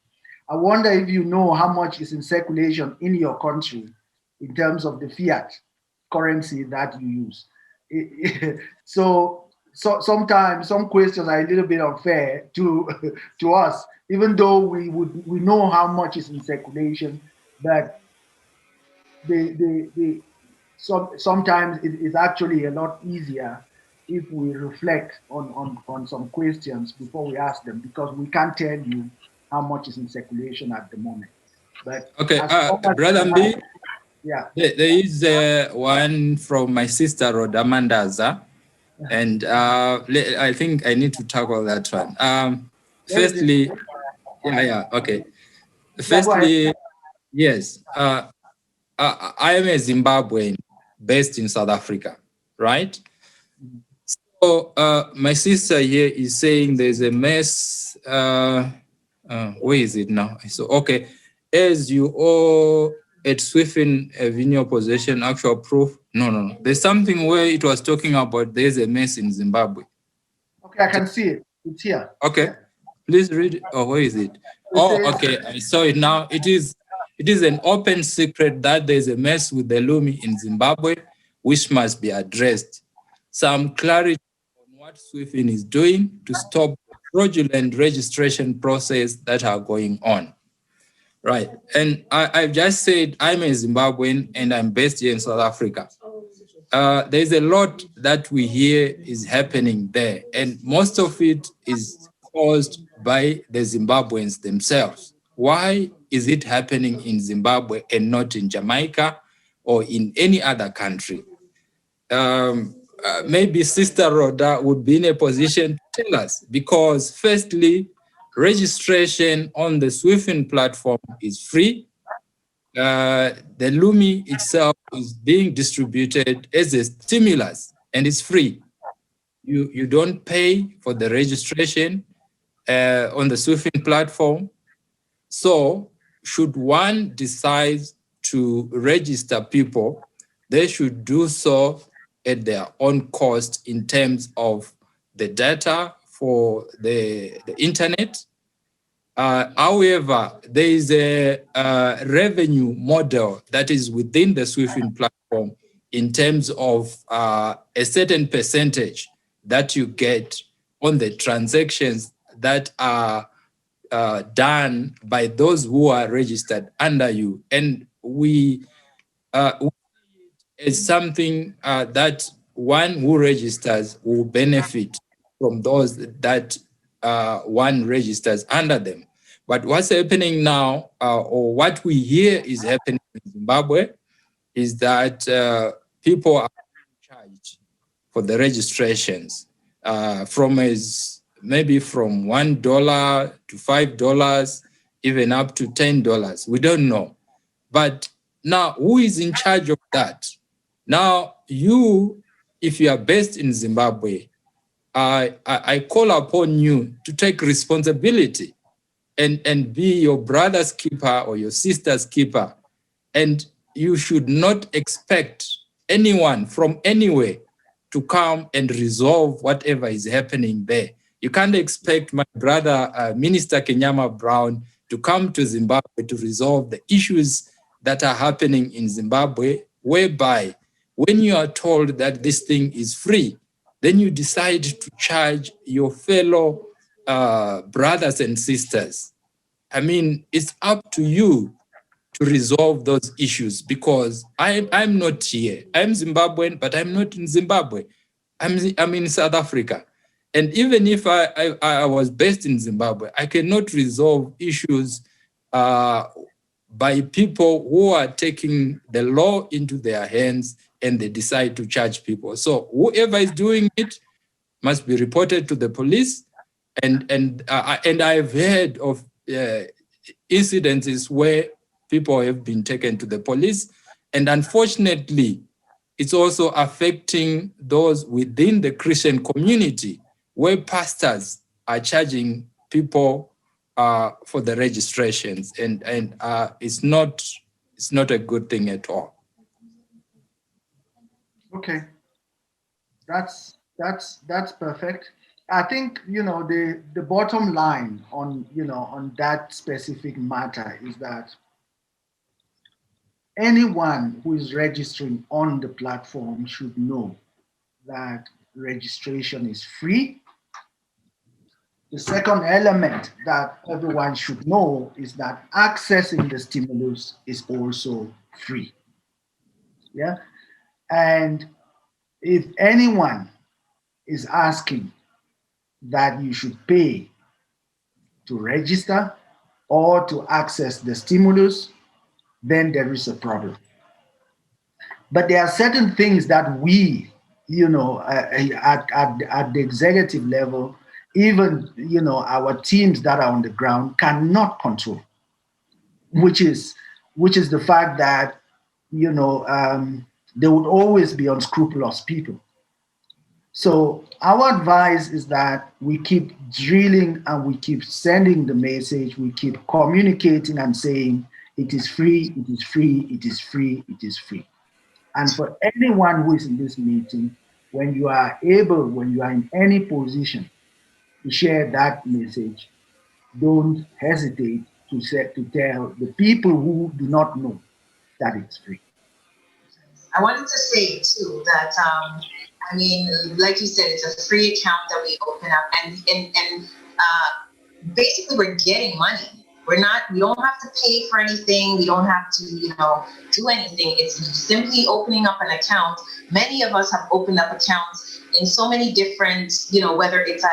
I wonder if you know how much is in circulation in your country in terms of the fiat currency that you use. So sometimes some questions are a little bit unfair to us, even though we know how much is in circulation, but sometimes it is actually a lot easier if we reflect on some questions before we ask them, because we can't tell you how much is in circulation at the moment. But okay, Brother Mbi, yeah, there is one from my sister Rodamandaza, and I think I need to tackle that one. Firstly, okay. Firstly, yes, I am a Zimbabwean based in South Africa, right? So my sister here is saying there's a mess. Where is it now? So, okay, as you all at Swiffin in your possession, actual proof. No. There's something where it was talking about there's a mess in Zimbabwe. Okay, I can see it. It's here. Okay, please read it. Oh, where is it? Okay, I saw it now. It is an open secret that there's a mess with the Lumi in Zimbabwe, which must be addressed. Some clarity on what Swiffin is doing to stop the fraudulent registration process that are going on. Right, and I've just said I'm a Zimbabwean and I'm based here in South Africa. There's a lot that we hear is happening there, and most of it is caused by the Zimbabweans themselves. Why is it happening in Zimbabwe and not in Jamaica or in any other country? Maybe Sister Rhoda would be in a position to tell us, because firstly, registration on the Swiffin platform is free. The Lumi itself is being distributed as a stimulus and it's free. You don't pay for the registration on the Swiffin platform. So should one decide to register people, they should do so at their own cost in terms of the data for the internet. However, there is a revenue model that is within the Swiffin platform in terms of a certain percentage that you get on the transactions that are done by those who are registered under you. And we see it as something that one who registers will benefit from those that one registers under them. But what's happening now, or what we hear is happening in Zimbabwe, is that people are charged for the registrations maybe from $1 to $5, even up to $10. We don't know. But now, who is in charge of that? Now, if you are based in Zimbabwe, I call upon you to take responsibility and be your brother's keeper or your sister's keeper. And you should not expect anyone from anywhere to come and resolve whatever is happening there. You can't expect my brother, Minister Kenyama Brown, to come to Zimbabwe to resolve the issues that are happening in Zimbabwe, whereby when you are told that this thing is free, then you decide to charge your fellow brothers and sisters, I mean, it's up to you to resolve those issues, because I'm not here. I'm Zimbabwean, but I'm not in Zimbabwe. I'm in South Africa. And even if I was based in Zimbabwe, I cannot resolve issues by people who are taking the law into their hands and they decide to charge people. So whoever is doing it must be reported to the police. And I've heard of incidences where people have been taken to the police, and unfortunately, it's also affecting those within the Christian community, where pastors are charging people for the registrations, and it's not a good thing at all. Okay, that's perfect. I think the bottom line on on that specific matter is that anyone who is registering on the platform should know that registration is free. The second element that everyone should know is that accessing the stimulus is also free. Yeah. And if anyone is asking that you should pay to register or to access the stimulus, then there is a problem. But there are certain things that we, at the executive level, even our teams that are on the ground cannot control, which is the fact that there would always be unscrupulous people. So our advice is that we keep drilling and we keep sending the message, we keep communicating and saying it is free, it is free, it is free, it is free. And for anyone who is in this meeting, when you are able, when you are in any position to share that message, don't hesitate to tell the people who do not know that it's free. I wanted to say too that I mean, like you said, it's a free account that we open up, and basically we're getting money. We don't have to pay for anything. We don't have to, do anything. It's simply opening up an account. Many of us have opened up accounts in so many different, whether it's an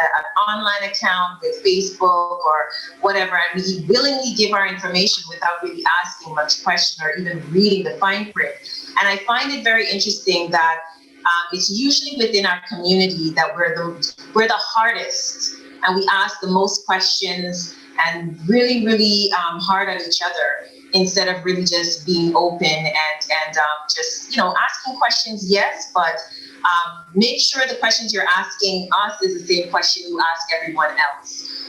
online account with Facebook or whatever, and we willingly give our information without really asking much question or even reading the fine print. And I find it very interesting that it's usually within our community that we're the hardest, and we ask the most questions and really, really hard on each other, instead of really just being open and just asking questions. Yes, but make sure the questions you're asking us is the same question you ask everyone else.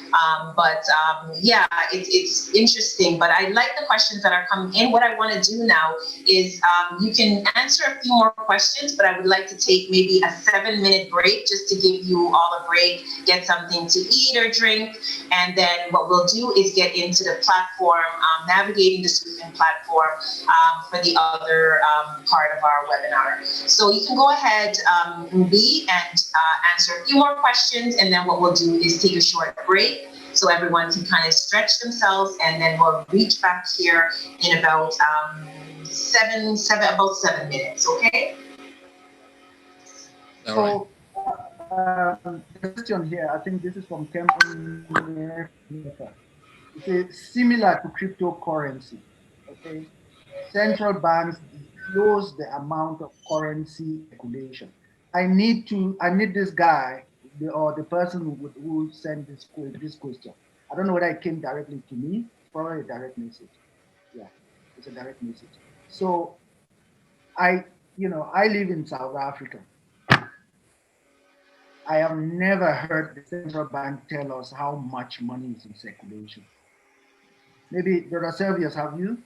Yeah, it's interesting, but I like the questions that are coming in. What I want to do now is you can answer a few more questions, but I would like to take maybe a 7-minute break just to give you all a break, get something to eat or drink. And then what we'll do is get into the platform, navigating the student platform for the other part of our webinar. So you can go ahead, Ruby, and answer a few more questions. And then what we'll do is take a short break so everyone can kind of stretch themselves, and then we'll reach back here in about 7 minutes, okay? So the question here, I think this is from Kevin. It's similar to cryptocurrency, okay? Central banks disclose the amount of currency circulation. I need this guy or the person who sent this question. I don't know whether it came directly to me. It's probably a direct message. Yeah, it's a direct message. So I live in South Africa. I have never heard the central bank tell us how much money is in circulation. Maybe Brother Servius, have you?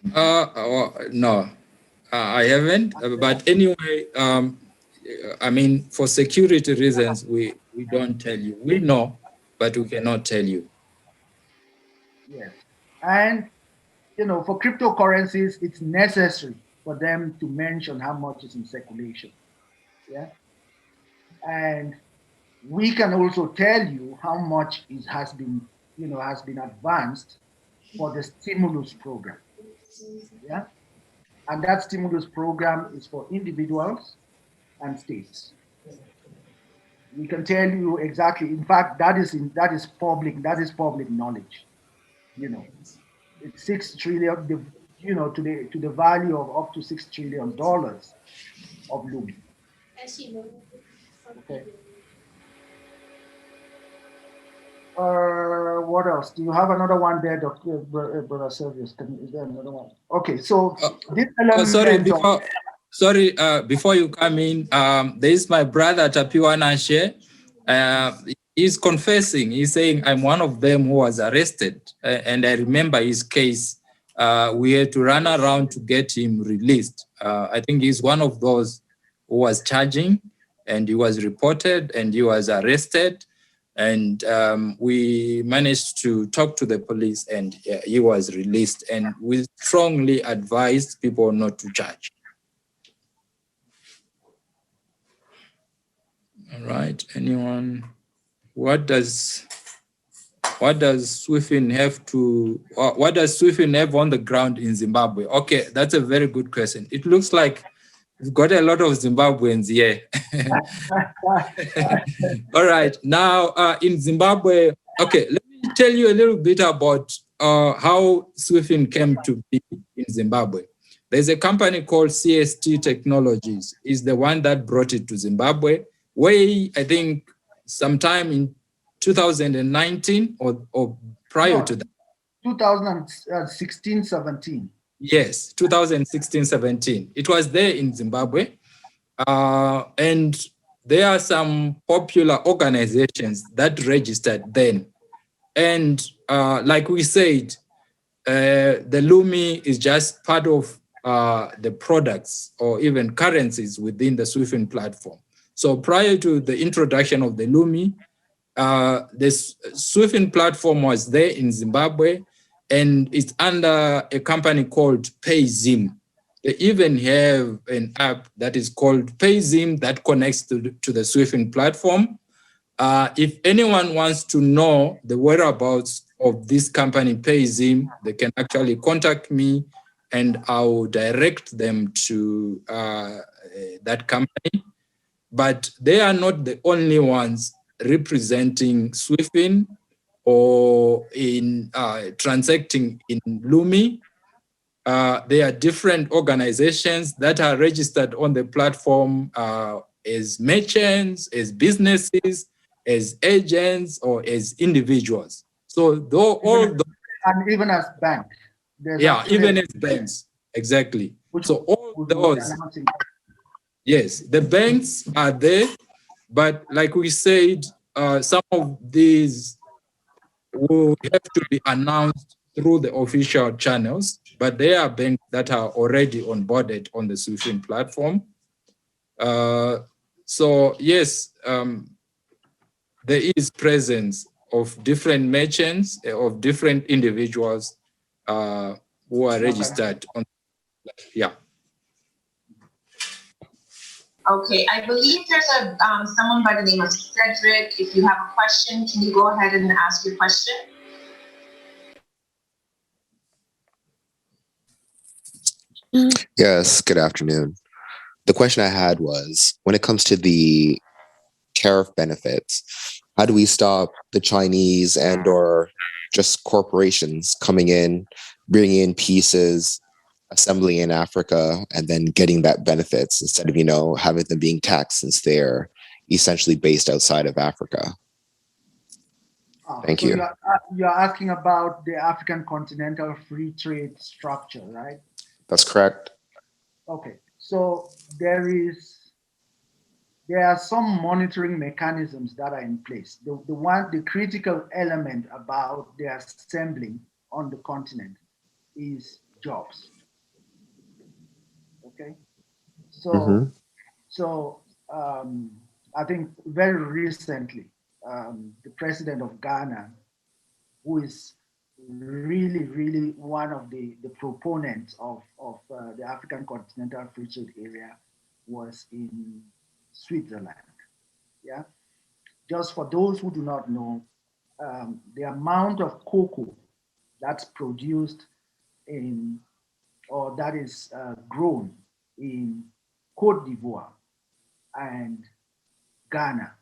No, I haven't. But anyway, I mean, for security reasons, we don't tell you. We know, but we cannot tell you. Yes. And, for cryptocurrencies, it's necessary for them to mention how much is in circulation. Yeah. And we can also tell you how much has been advanced for the stimulus program. Yeah, and that stimulus program is for individuals and states. We can tell you exactly. In fact, that is public. That is public knowledge. You know, it's 6 trillion. To the value of up to $6 trillion of Lumi. Okay. What else? Do you have another one there, Dr. Brother Servius? Is there another one? Okay, so this element before you come in, there is my brother Tapiwa Nashe. He's confessing. He's saying, I'm one of them who was arrested. And I remember his case. We had to run around to get him released. I think he's one of those who was charging, and he was reported, and he was arrested. And we managed to talk to the police, and he was released. And we strongly advised people not to charge. All right, anyone? What does Swifin have on the ground in Zimbabwe? Okay, that's a very good question. It looks like we've got a lot of Zimbabweans here. All right, now in Zimbabwe, okay, let me tell you a little bit about how Swifin came to be in Zimbabwe. There's a company called CST Technologies, is the one that brought it to Zimbabwe, way, I think, sometime in 2019 or prior to that. 2016, 17. Yes, 2016, 17. It was there in Zimbabwe. And there are some popular organizations that registered then. And like we said, the Lumi is just part of the products or even currencies within the Swifin platform. So prior to the introduction of the Lumi, this Swifin platform was there in Zimbabwe, and it's under a company called PayZim. They even have an app that is called PayZim that connects to the Swifin platform. If anyone wants to know the whereabouts of this company, PayZim, they can actually contact me, and I'll direct them to that company. But they are not the only ones representing Swifin or in transacting in Lumi. There are different organizations that are registered on the platform as merchants, as businesses, as agents, or as individuals. So and even as banks. Even as banks, exactly. So all those, yes, the banks are there, but like we said, some of these will have to be announced through the official channels, but there are banks that are already onboarded on the Swifin platform. So yes, there is presence of different merchants, of different individuals who are registered on. Yeah. Okay, I believe there's someone by the name of Cedric. If you have a question, can you go ahead and ask your question? Yes, good afternoon. The question I had was, when it comes to the tariff benefits, how do we stop the Chinese and or just corporations coming in, bringing in pieces, assembling in Africa, and then getting that benefits instead of, having them being taxed since they're essentially based outside of Africa? Thank you. You're asking about the African Continental Free Trade Structure, right? That's correct. Okay, so there are some monitoring mechanisms that are in place. The critical element about the assembling on the continent is jobs. Okay, so I think very recently, the president of Ghana, who is really one of the proponents of the African Continental Free Trade Area, was in Switzerland. Yeah. just for those who do not know, the amount of cocoa that's produced in, or that is grown in Cote d'Ivoire and Ghana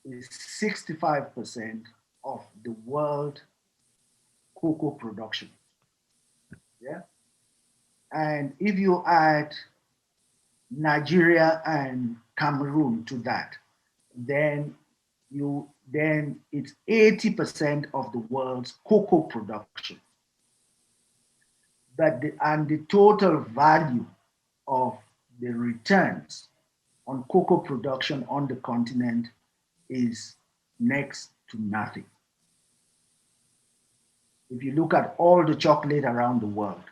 is 65% of the world cocoa production. Yeah. And if you add Nigeria and Cameroon to that, then it's 80% of the world's cocoa production. But the total value of the returns on cocoa production on the continent is next to nothing. If you look at all the chocolate around the world,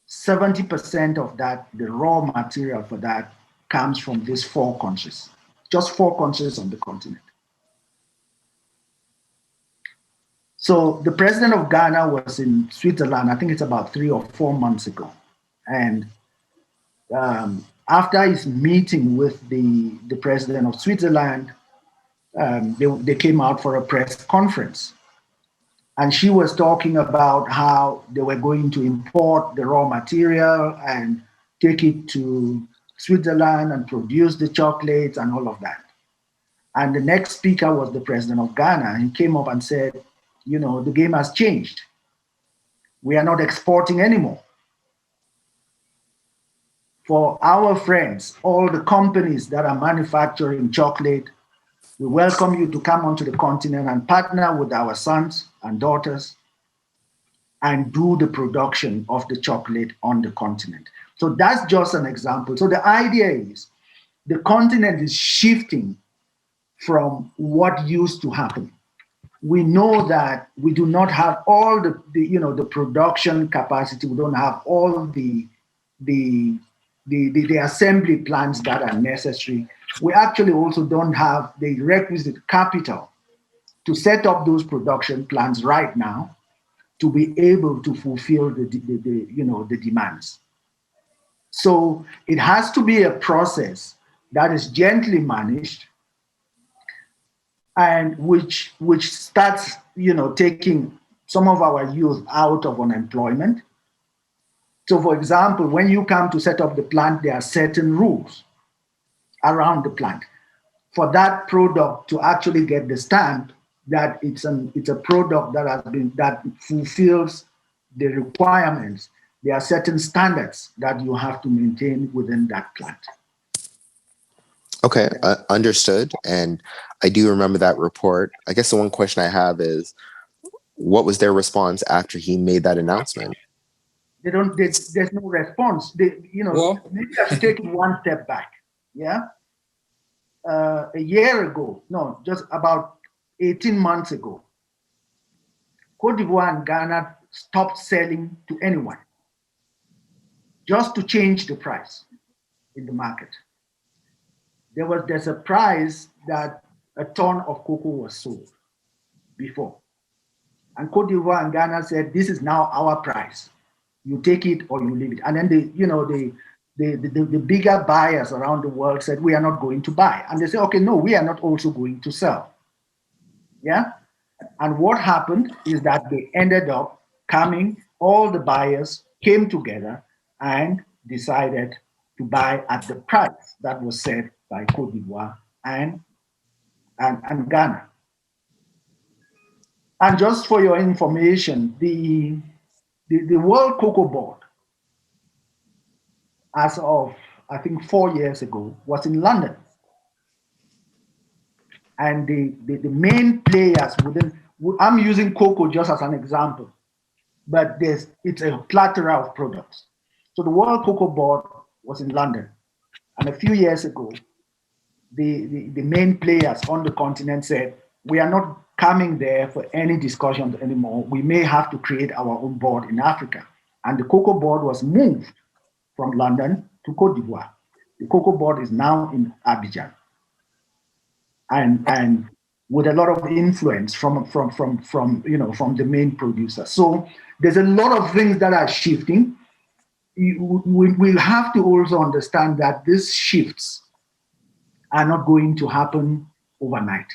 70% of that, the raw material for that, comes from these 4 countries, just 4 countries on the continent. So the president of Ghana was in Switzerland, I think it's about 3 or 4 months ago. And after his meeting with the president of Switzerland, they came out for a press conference. And she was talking about how they were going to import the raw material and take it to Switzerland and produce the chocolates and all of that. And the next speaker was the president of Ghana. He came up and said, you know, the game has changed. We are not exporting anymore. For our friends, all the companies that are manufacturing chocolate, we welcome you to come onto the continent and partner with our sons and daughters and do the production of the chocolate on the continent. So that's just an example. So the idea is the continent is shifting from what used to happen. We know that we do not have all the production capacity. We don't have all the assembly plants that are necessary. We actually also don't have the requisite capital to set up those production plants right now to be able to fulfill the demands. So it has to be a process that is gently managed and which starts, taking some of our youth out of unemployment. So for example, when you come to set up the plant, there are certain rules around the plant. For that product to actually get the stamp that it's a product that fulfills the requirements, there are certain standards that you have to maintain within that plant. Okay, understood. And I do remember that report. I guess the one question I have is, what was their response after he made that announcement? There's no response. Maybe I should take it one step back. Yeah. A year ago, no, just about 18 months ago, Cote d'Ivoire and Ghana stopped selling to anyone just to change the price in the market. There's a price that a ton of cocoa was sold before. And Cote d'Ivoire and Ghana said, this is now our price. You take it or you leave it. And then the bigger buyers around the world said, we are not going to buy. And they said, okay, no, we are not also going to sell. Yeah. And what happened is that they ended up all the buyers came together and decided to buy at the price that was set by Cote d'Ivoire and Ghana. And just for your information, the World Cocoa Board, as of, I think, 4 years ago, was in London. And the main players I'm using cocoa just as an example, but it's a plethora of products. So the World Cocoa Board was in London. And a few years ago, the main players on the continent said, we are not coming there for any discussions anymore. We may have to create our own board in Africa. And the Cocoa Board was moved from London to Cote d'Ivoire. The Cocoa Board is now in Abidjan. And with a lot of influence from the main producer. So there's a lot of things that are shifting. We'll have to also understand that these shifts are not going to happen overnight.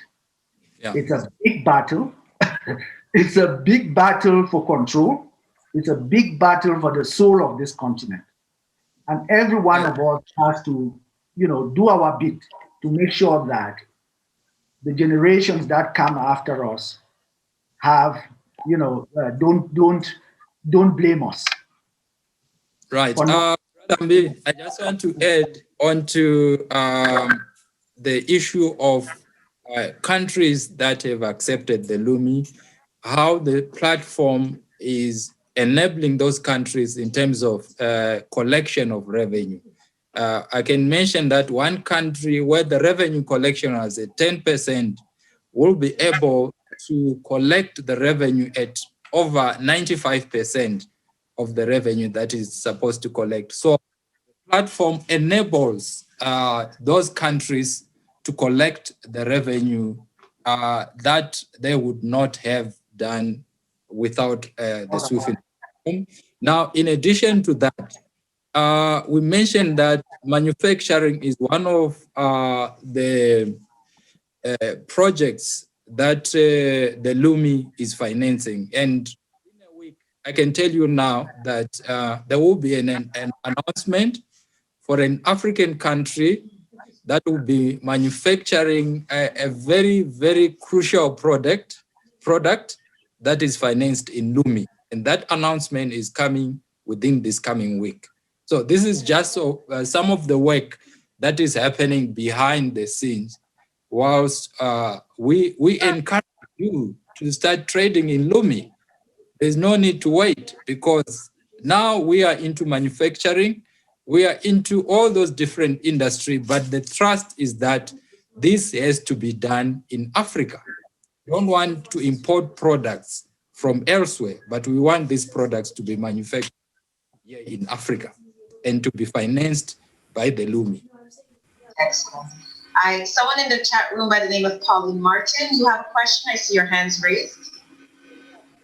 Yeah. It's a big battle. It's a big battle for control. It's a big battle for the soul of this continent. And every one of us has to, do our bit to make sure that the generations that come after us have, don't blame us. Right. Brother Mbi, I just want to add on to the issue of countries that have accepted the Lumi, how the platform is enabling those countries in terms of collection of revenue. I can mention that one country where the revenue collection was at 10% will be able to collect the revenue at over 95% of the revenue that is supposed to collect. So the platform enables those countries to collect the revenue that they would not have done without the SWIFT. Now, in addition to that, we mentioned that manufacturing is one of the projects that the Lumi is financing. And in a week, I can tell you now that there will be an announcement for an African country that will be manufacturing a very, very crucial product that is financed in Lumi. And that announcement is coming within this coming week. So this is just some of the work that is happening behind the scenes, whilst we encourage you to start trading in Lumi. There's no need to wait, because now we are into manufacturing, we are into all those different industries, but the trust is that this has to be done in Africa. We don't want to import products from elsewhere, but we want these products to be manufactured here in Africa and to be financed by the Lumi. Excellent. Someone in the chat room by the name of Pauline Martin, you have a question? I see your hands raised.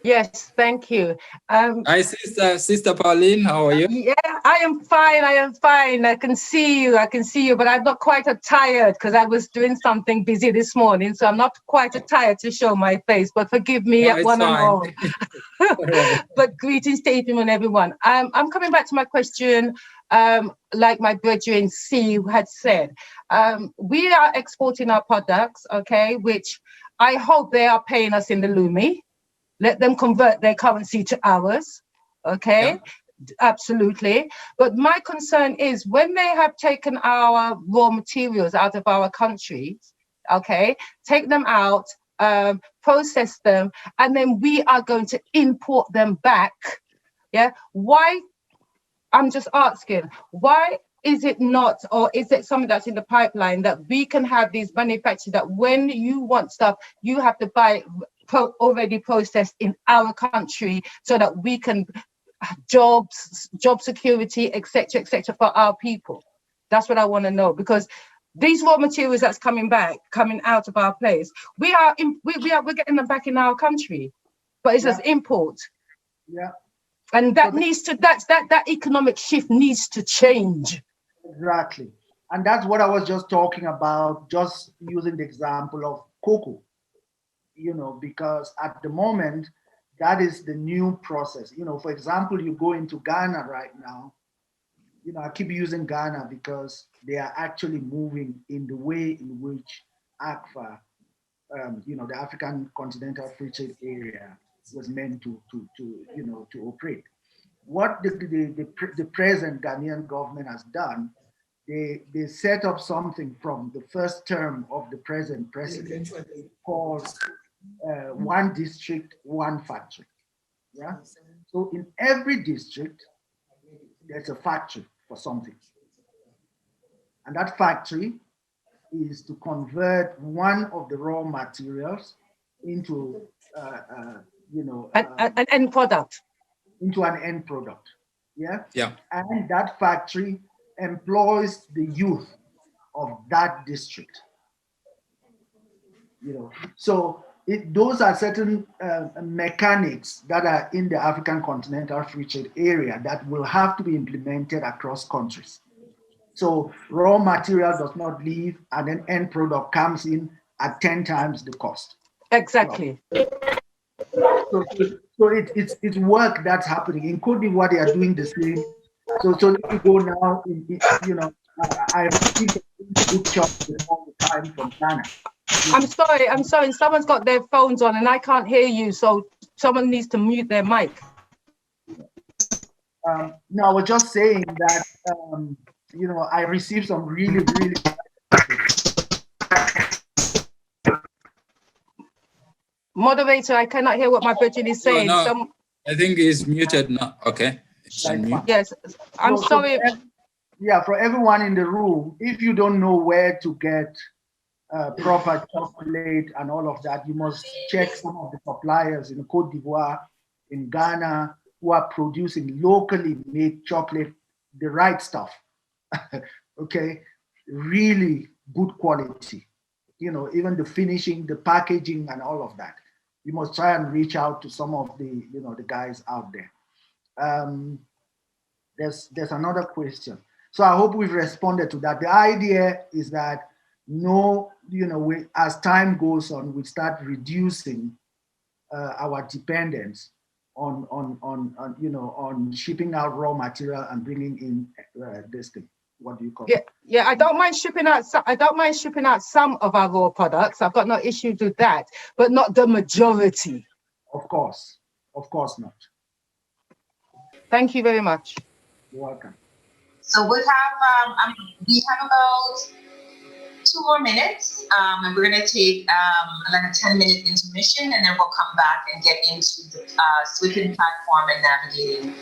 Yes, thank you. Hi, Sister Pauline, how are you? Yeah, I am fine. I can see you, but I'm not quite tired because I was doing something busy this morning, so I'm not quite tired to show my face, but forgive me one and all. But greetings to everyone. I'm coming back to my question, like my brethren C had said. We are exporting our products, okay, which I hope they are paying us in the Lumi. Let them convert their currency to ours, okay? Yeah. Absolutely. But my concern is when they have taken our raw materials out of our countries, okay, take them out, process them, and then we are going to import them back, yeah? Why, I'm just asking, why is it not, or is it something that's in the pipeline that we can have these manufacturers that when you want stuff, you have to buy already processed in our country so that we can job security, etc., for our people? That's what I want to know, because these raw materials that's coming out of our place, we're getting them back in our country, but it's just import. Yeah. And that that economic shift needs to change. Exactly. And that's what I was just talking about, just using the example of cocoa. Because at the moment, that is the new process. For example, you go into Ghana right now, I keep using Ghana because they are actually moving in the way in which ACFA, the African Continental Free Trade Area, was meant to operate. What the present Ghanaian government has done, they set up something from the first term of the present president called one district, one factory. Yeah. So in every district, there's a factory for something. And that factory is to convert one of the raw materials into, an end product. Into an end product. Yeah. Yeah. And that factory employs the youth of that district. So those are certain mechanics that are in the African Continental Free Trade Area that will have to be implemented across countries. So raw material does not leave and then end product comes in at 10 times the cost. Exactly. So it's work that's happening. In Cote d'Ivoire, they are doing the same. So let me go now. I receive good chocolate all the time from Ghana. I'm sorry. Someone's got their phones on and I can't hear you. So someone needs to mute their mic. No, I was just saying that, I received some really, really. Moderator, I cannot hear what my brethren is saying. Oh, no. I think he's muted now. Okay. Yes, I'm sorry. For everyone in the room, if you don't know where to get proper chocolate and all of that, you must check some of the suppliers in Cote d'Ivoire, in Ghana, who are producing locally made chocolate, the right stuff. Okay, really good quality. Even the finishing, the packaging, and all of that. You must try and reach out to some of the, the guys out there. There's another question. So I hope we've responded to that. The idea is that as time goes on, we start reducing our dependence on shipping out raw material and bringing in this thing. What do you call it? Yeah. I don't mind shipping out. I don't mind shipping out some of our raw products. I've got no issues with that, but not the majority. Of course not. Thank you very much. You're welcome. So we have about 2 more minutes, and we're going to take like a 10-minute intermission, and then we'll come back and get into the Swicken platform and navigating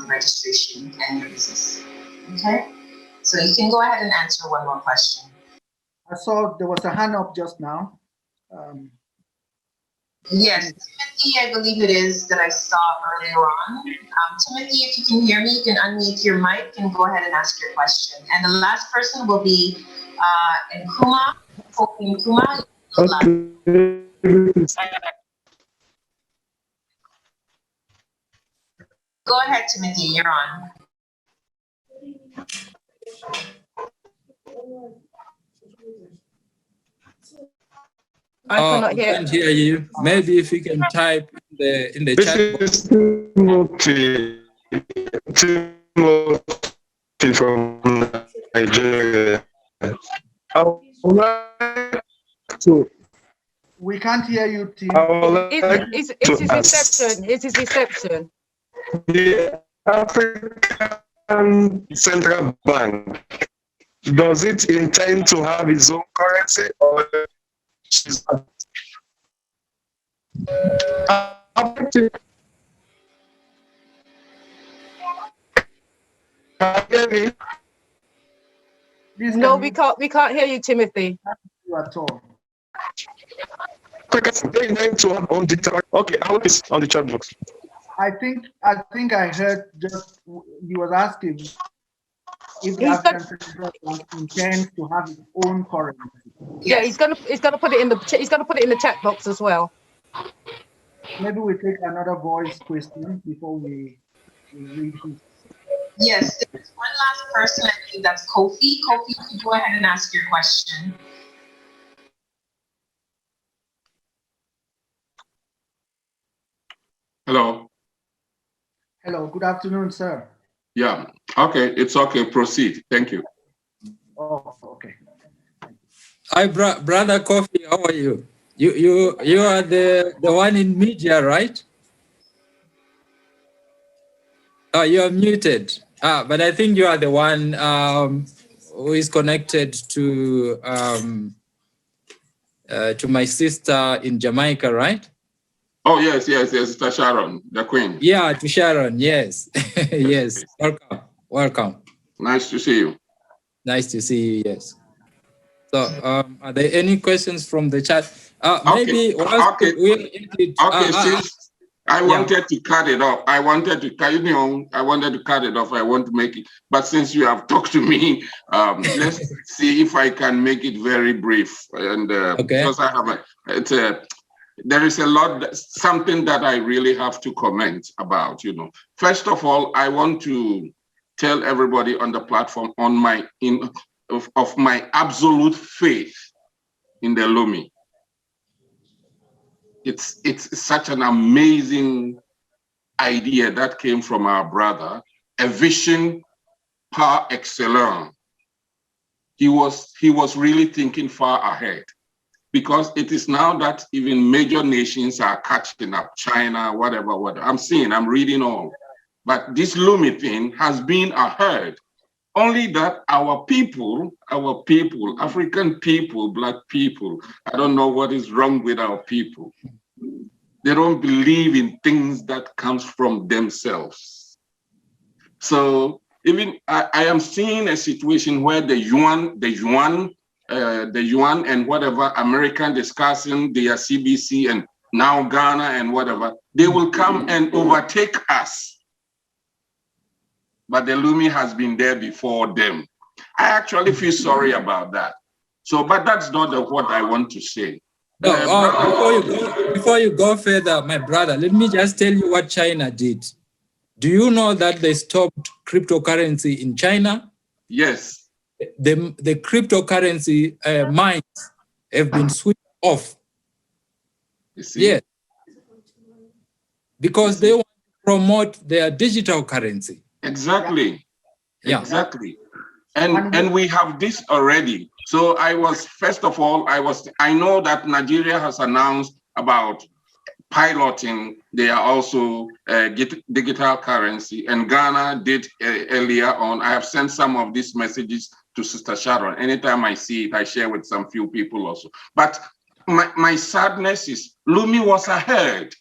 the registration and your business. Okay? So you can go ahead and answer one more question. I saw there was a hand up just now. Yes, Timothy, I believe it is, that I saw earlier on. Timothy, if you can hear me, you can unmute your mic and go ahead and ask your question. And the last person will be Nkrumah. Nkrumah. Go ahead, Timothy, you're on. I cannot hear. Can't hear you. Maybe if you can type in the chat box. Timothy from Nigeria. We can't hear you, Tim. It's his reception. It's his reception. The African Central Bank, does it intend to have its own currency, or No, we can't hear you, Timothy. At all. Okay, I want this on the chat box. I think I heard just he was asking if the African Central Bank intends to have its own currency. Yeah, he's gonna put it in the chat box as well. Maybe we take another voice question before we read his. Yes, there's one last person. I believe that's Kofi. Kofi, you can go ahead and ask your question. Hello. Hello, good afternoon, sir. Yeah, okay, it's okay, proceed. Thank you. Oh, okay. Hi, brother Kofi, how are you? You are the one in media, right? Oh, you are muted. But I think you are the one who is connected to my sister in Jamaica, right? Oh, yes, Sister Sharon, the Queen. Yeah, to Sharon, yes. Yes, welcome. Nice to see you. Nice to see you, yes. So, are there any questions from the chat? Maybe since I wanted to cut it off. I wanted to cut it off. I want to make it, but since you have talked to me, let's see if I can make it very brief. And because I have there is something that I really have to comment about. First of all, I want to tell everybody on the platform of my absolute faith in the Lumi. It's such an amazing idea that came from our brother, a vision par excellence. He was really thinking far ahead, because it is now that even major nations are catching up, China, whatever. I'm reading all. But this Lumi thing has been ahead. Only that our people, African people, Black people, I don't know what is wrong with our people. They don't believe in things that comes from themselves. So even I am seeing a situation where the yuan and whatever American discussing their CBC and now Ghana and whatever, they will come and overtake us. But the Lumi has been there before them. I actually feel sorry about that. So, but that's not what I want to say. Before you go further, my brother, let me just tell you what China did. Do you know that they stopped cryptocurrency in China? Yes. The cryptocurrency mines have been switched off. You see? Yes. Because they want to promote their digital currency. Exactly. Yeah. Exactly. And we have this already. So first of all, I know that Nigeria has announced about piloting. They are also digital currency, and Ghana did earlier on. I have sent some of these messages to Sister Sharon. Anytime I see it, I share with some few people also. But my sadness is Lumi was ahead.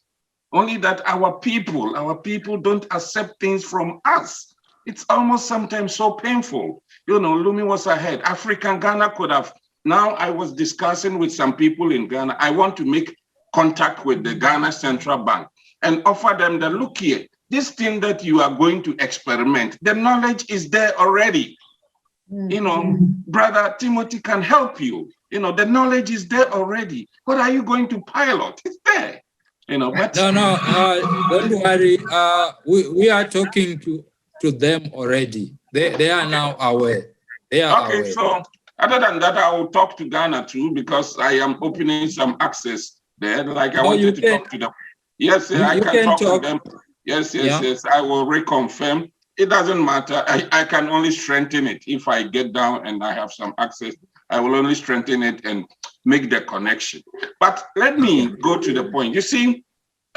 Only that our people don't accept things from us. It's almost sometimes so painful. You know, Lumi was ahead. African Ghana could have. Now I was discussing with some people in Ghana. I want to make contact with the Ghana Central Bank and offer them the look here. This thing that you are going to experiment, the knowledge is there already. You know, Brother Timothy can help you. You know, the knowledge is there already. What are you going to pilot? It's there. You know, but don't worry. We are talking to them already. They are now aware. They are okay, aware. so other than that, I will talk to Ghana too, because I am opening some access there. Like I wanted to talk to them. Yes, I can talk to them. Yes, I will reconfirm. It doesn't matter. I can only strengthen it if I get down and I have some access. I will only strengthen it and make the connection. But let me go to the point. You see,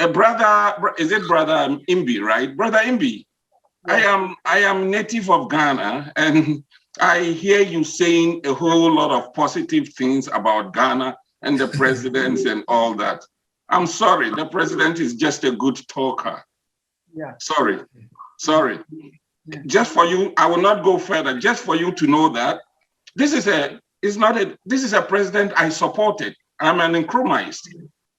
is it Brother Imbi, right? Brother Imbi, I am native of Ghana, and I hear you saying a whole lot of positive things about Ghana and the presidents and all that. I'm sorry, the president is just a good talker. Yeah. Sorry. Just for you, I will not go further. Just for you to know that this is a president I supported. I'm an Nkrumahist,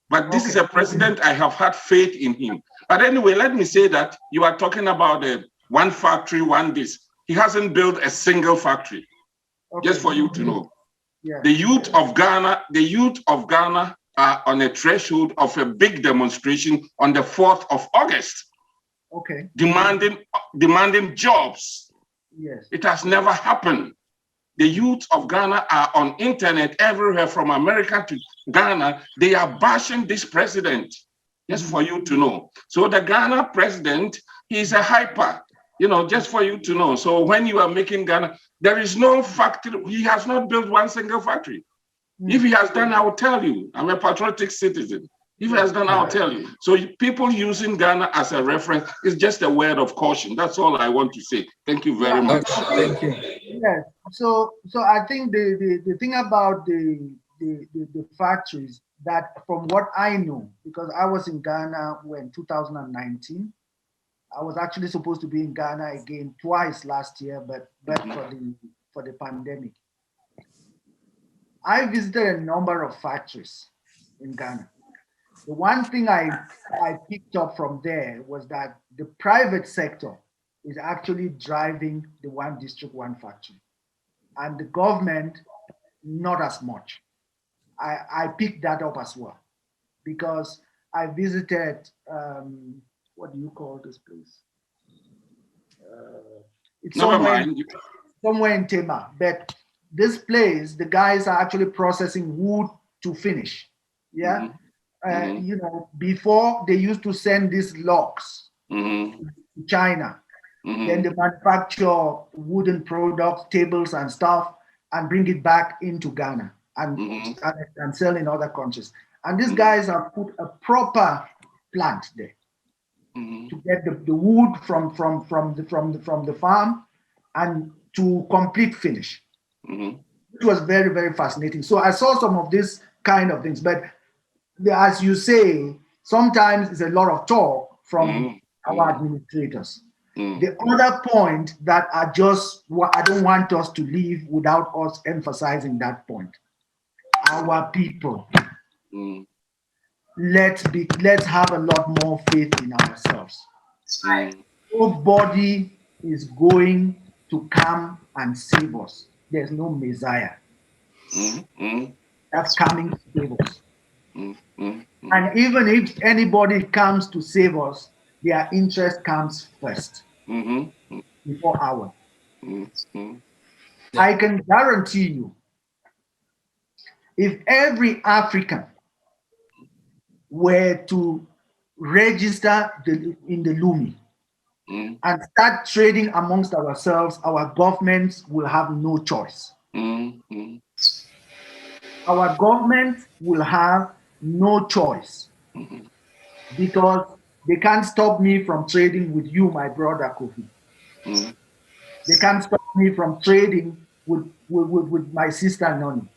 but this is a president I have had faith in him. But anyway, let me say that you are talking about one factory, one this. He hasn't built a single factory. Just for you to know. Yeah. The youth of Ghana are on a threshold of a big demonstration on the 4th of August. Okay. Demanding jobs. Yes. It has never happened. The youth of Ghana are on internet everywhere from America to Ghana. They are bashing this president, just for you to know. So the Ghana president, he's a hyper, you know, just for you to know. So when you are making Ghana, there is no factory. He has not built one single factory. If he has done, I will tell you. I'm a patriotic citizen. If he has done, I'll tell you. So people using Ghana as a reference is just a word of caution. That's all I want to say. Thank you very much. Thank you. Yes. So I think the thing about the factories, that from what I know, because I was in Ghana when 2019, I was actually supposed to be in Ghana again twice last year, but for the pandemic. I visited a number of factories in Ghana. The one thing I picked up from there was that the private sector is actually driving the one district, one factory, and the government not as much. I picked that up as well, because I visited, what do you call this place? It's somewhere in Tema, but this place, the guys are actually processing wood to finish. Yeah. You know, before they used to send these logs to China. Then they manufacture wooden products, tables and stuff, and bring it back into Ghana and sell in other countries. And these guys have put a proper plant there to get the wood from the farm and to complete finish. It was very, very fascinating. So I saw some of these kind of things, but as you say, sometimes it's a lot of talk from our administrators. The other point that I don't want us to leave without us emphasizing that point. Our people. Let's have a lot more faith in ourselves. Nobody is going to come and save us. There's no Messiah that's coming to save us. And even if anybody comes to save us, their interest comes first before ours. I can guarantee you, if every African were to register in the Lumi and start trading amongst ourselves, our governments will have no choice. Our government will have no choice because they can't stop me from trading with you, my brother Kofi. They can't stop me from trading with my sister Noni.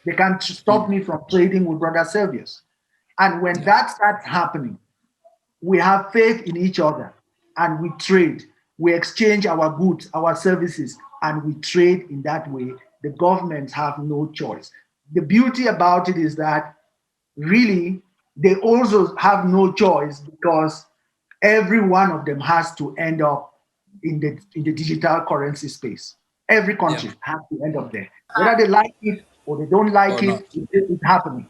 They can't stop me from trading with brother Servius. And when that starts happening, we have faith in each other and we trade. We exchange our goods, our services, and we trade in that way. The governments have no choice. The beauty about it is that really they also have no choice because every one of them has to end up in the digital currency space. Every country has to end up there. Whether they like it or they don't like it, it's happening.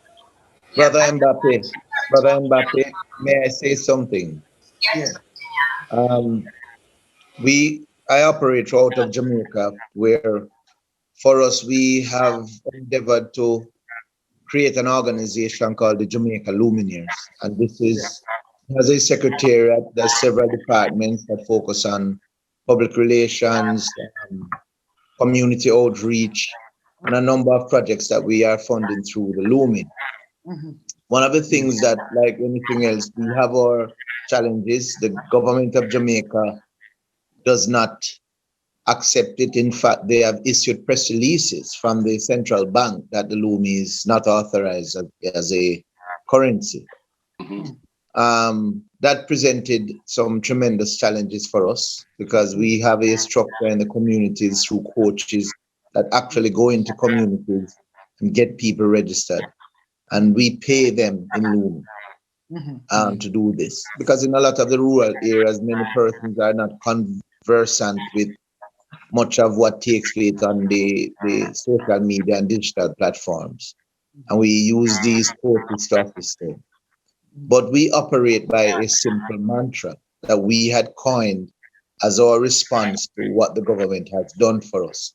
Brother Mbappe, may I say something? Yes. I operate out of Jamaica, where for us, we have endeavored to create an organization called the Jamaica Lumineers. And this has a secretariat, there's several departments that focus on public relations, community outreach, and a number of projects that we are funding through the Lumi. One of the things that, like anything else, we have our challenges. The government of Jamaica does not accept it. In fact, they have issued press releases from the central bank that the Lumi is not authorized as a currency. That presented some tremendous challenges for us because we have a structure in the communities through coaches that actually go into communities and get people registered. And we pay them in Lumi to do this. Because in a lot of the rural areas, many persons are not conversant with much of what takes place on the social media and digital platforms. And we use these coaches to assist them. But we operate by a simple mantra that we had coined as our response to what the government has done for us.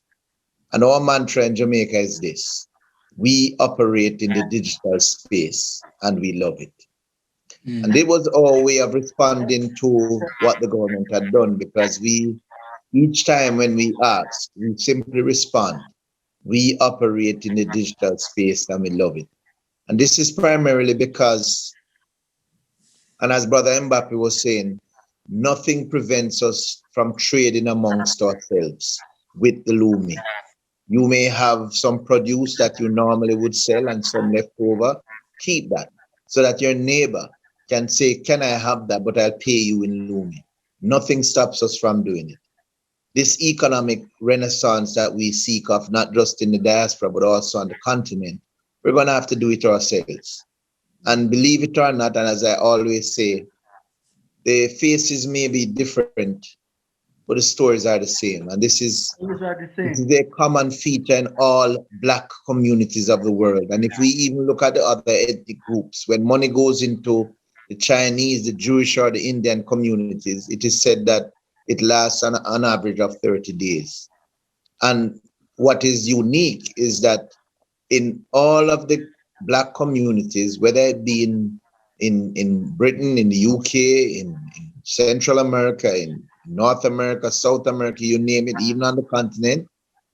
And our mantra in Jamaica is this: we operate in the digital space and we love it. And it was our way of responding to what the government had done, because each time when we ask, we simply respond, we operate in the digital space and we love it. And this is primarily because, and as Brother Mbappe was saying, nothing prevents us from trading amongst ourselves with the Lumi. You may have some produce that you normally would sell and some left over. Keep that so that your neighbor can say, can I have that, but I'll pay you in Lumi. Nothing stops us from doing it. This economic renaissance that we seek of, not just in the diaspora, but also on the continent, we're going to have to do it ourselves. And believe it or not, and as I always say, the faces may be different, but the stories are the same. And this is a common feature in all Black communities of the world. And if we even look at the other ethnic groups, when money goes into the Chinese, the Jewish, or the Indian communities, it is said that it lasts an average of 30 days. And what is unique is that in all of the Black communities, whether it be in Britain, in the UK, in Central America, in North America, South America, you name it, even on the continent,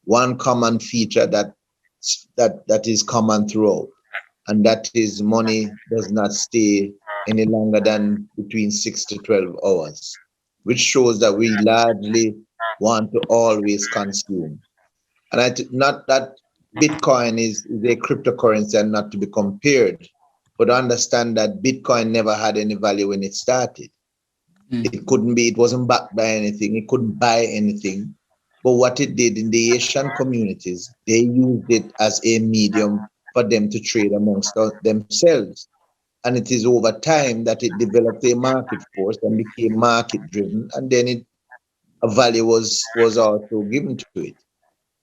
one common feature that is common throughout, and that is money does not stay any longer than between 6 to 12 hours, which shows that we largely want to always consume. And not that Bitcoin is a cryptocurrency and not to be compared, but understand that Bitcoin never had any value when it started. It wasn't backed by anything, it couldn't buy anything. But what it did in the Asian communities, they used it as a medium for them to trade amongst themselves. And it is over time that it developed a market force and became market driven, and then a value was also given to it.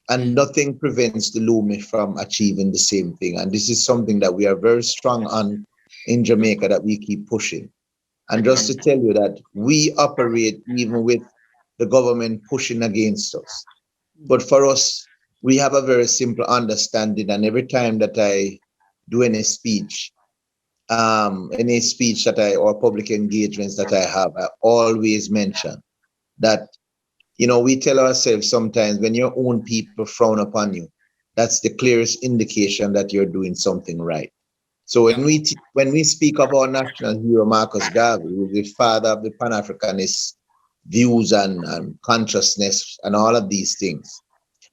And nothing prevents the Lumi from achieving the same thing. And this is something that we are very strong on in Jamaica, that we keep pushing. And just to tell you that we operate even with the government pushing against us. But for us, we have a very simple understanding. And every time that I do any speech or public engagements that I have, I always mention that, we tell ourselves sometimes when your own people frown upon you, that's the clearest indication that you're doing something right. So when we speak of our national hero, Marcus Garvey, who is the father of the Pan-Africanist views and consciousness and all of these things,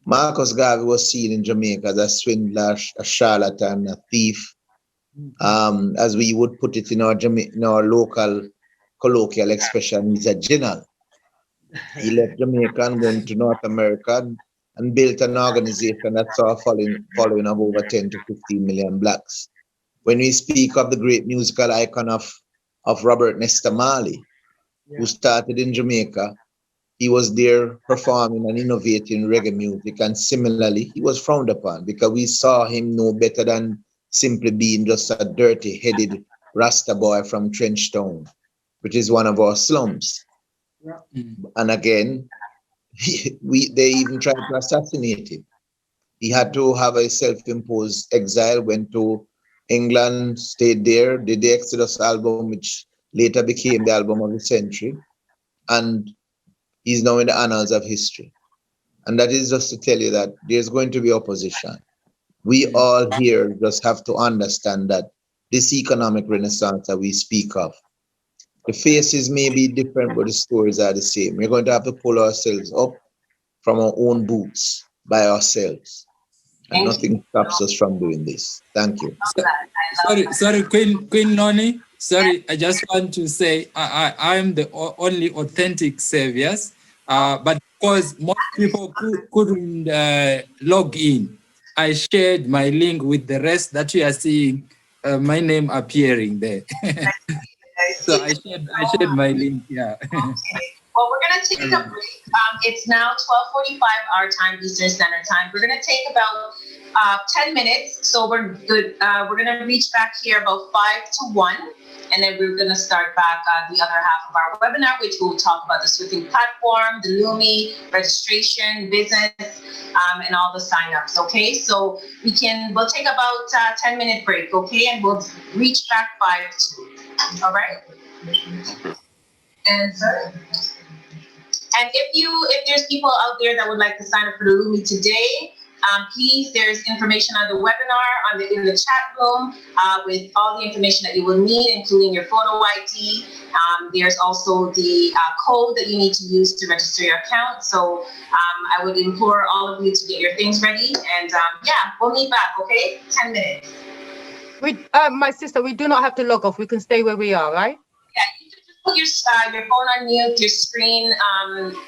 Marcus Garvey was seen in Jamaica as a swindler, a charlatan, a thief, as we would put it in our local colloquial expression, he's a general. He left Jamaica and went to North America and built an organization that saw a following of over 10 to 15 million Blacks. When we speak of the great musical icon of Robert Nesta Marley, who started in Jamaica, he was there performing and innovating reggae music, and similarly, he was frowned upon because we saw him no better than simply being just a dirty-headed Rasta boy from Trenchtown, which is one of our slums. And again, they even tried to assassinate him. He had to have a self-imposed exile, went to England, stayed there, did the Exodus album, which later became the album of the century. And he's now in the annals of history. And that is just to tell you that there's going to be opposition. We all here just have to understand that this economic renaissance that we speak of, the faces may be different, but the stories are the same. We're going to have to pull ourselves up from our own boots by ourselves. And nothing stops us from doing this. Thank you. Sorry, Queen Noni. Sorry, I just want to say I am the only authentic saviors, but because most people couldn't log in, I shared my link with the rest that you are seeing my name appearing there. So I shared my link. Yeah. Okay. Well, we're gonna take a break. It's now 12:45 our time, Eastern Standard Time. We're gonna take about 10 minutes, so we're good. We're gonna reach back here about 5 to 1, and then we're gonna start back the other half of our webinar, which we'll talk about the Swifting platform, the Lumi, registration, business, and all the signups. Okay, so we'll take about 10-minute break. Okay, and we'll reach back 5 to. All right. And sorry. And if there's people out there that would like to sign up for the Lumi today, please, there's information on the webinar in the chat room with all the information that you will need, including your photo ID. There's also the code that you need to use to register your account. So I would implore all of you to get your things ready. And we'll meet back, okay? 10 minutes. My sister, we do not have to log off. We can stay where we are, right? Yeah, you can just put your phone on mute, your screen.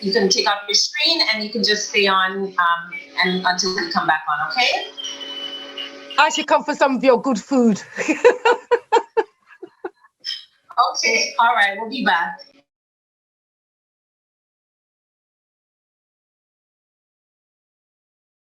You can take off your screen and you can just stay on and until we come back on, okay? I should come for some of your good food. Okay, all right, we'll be back.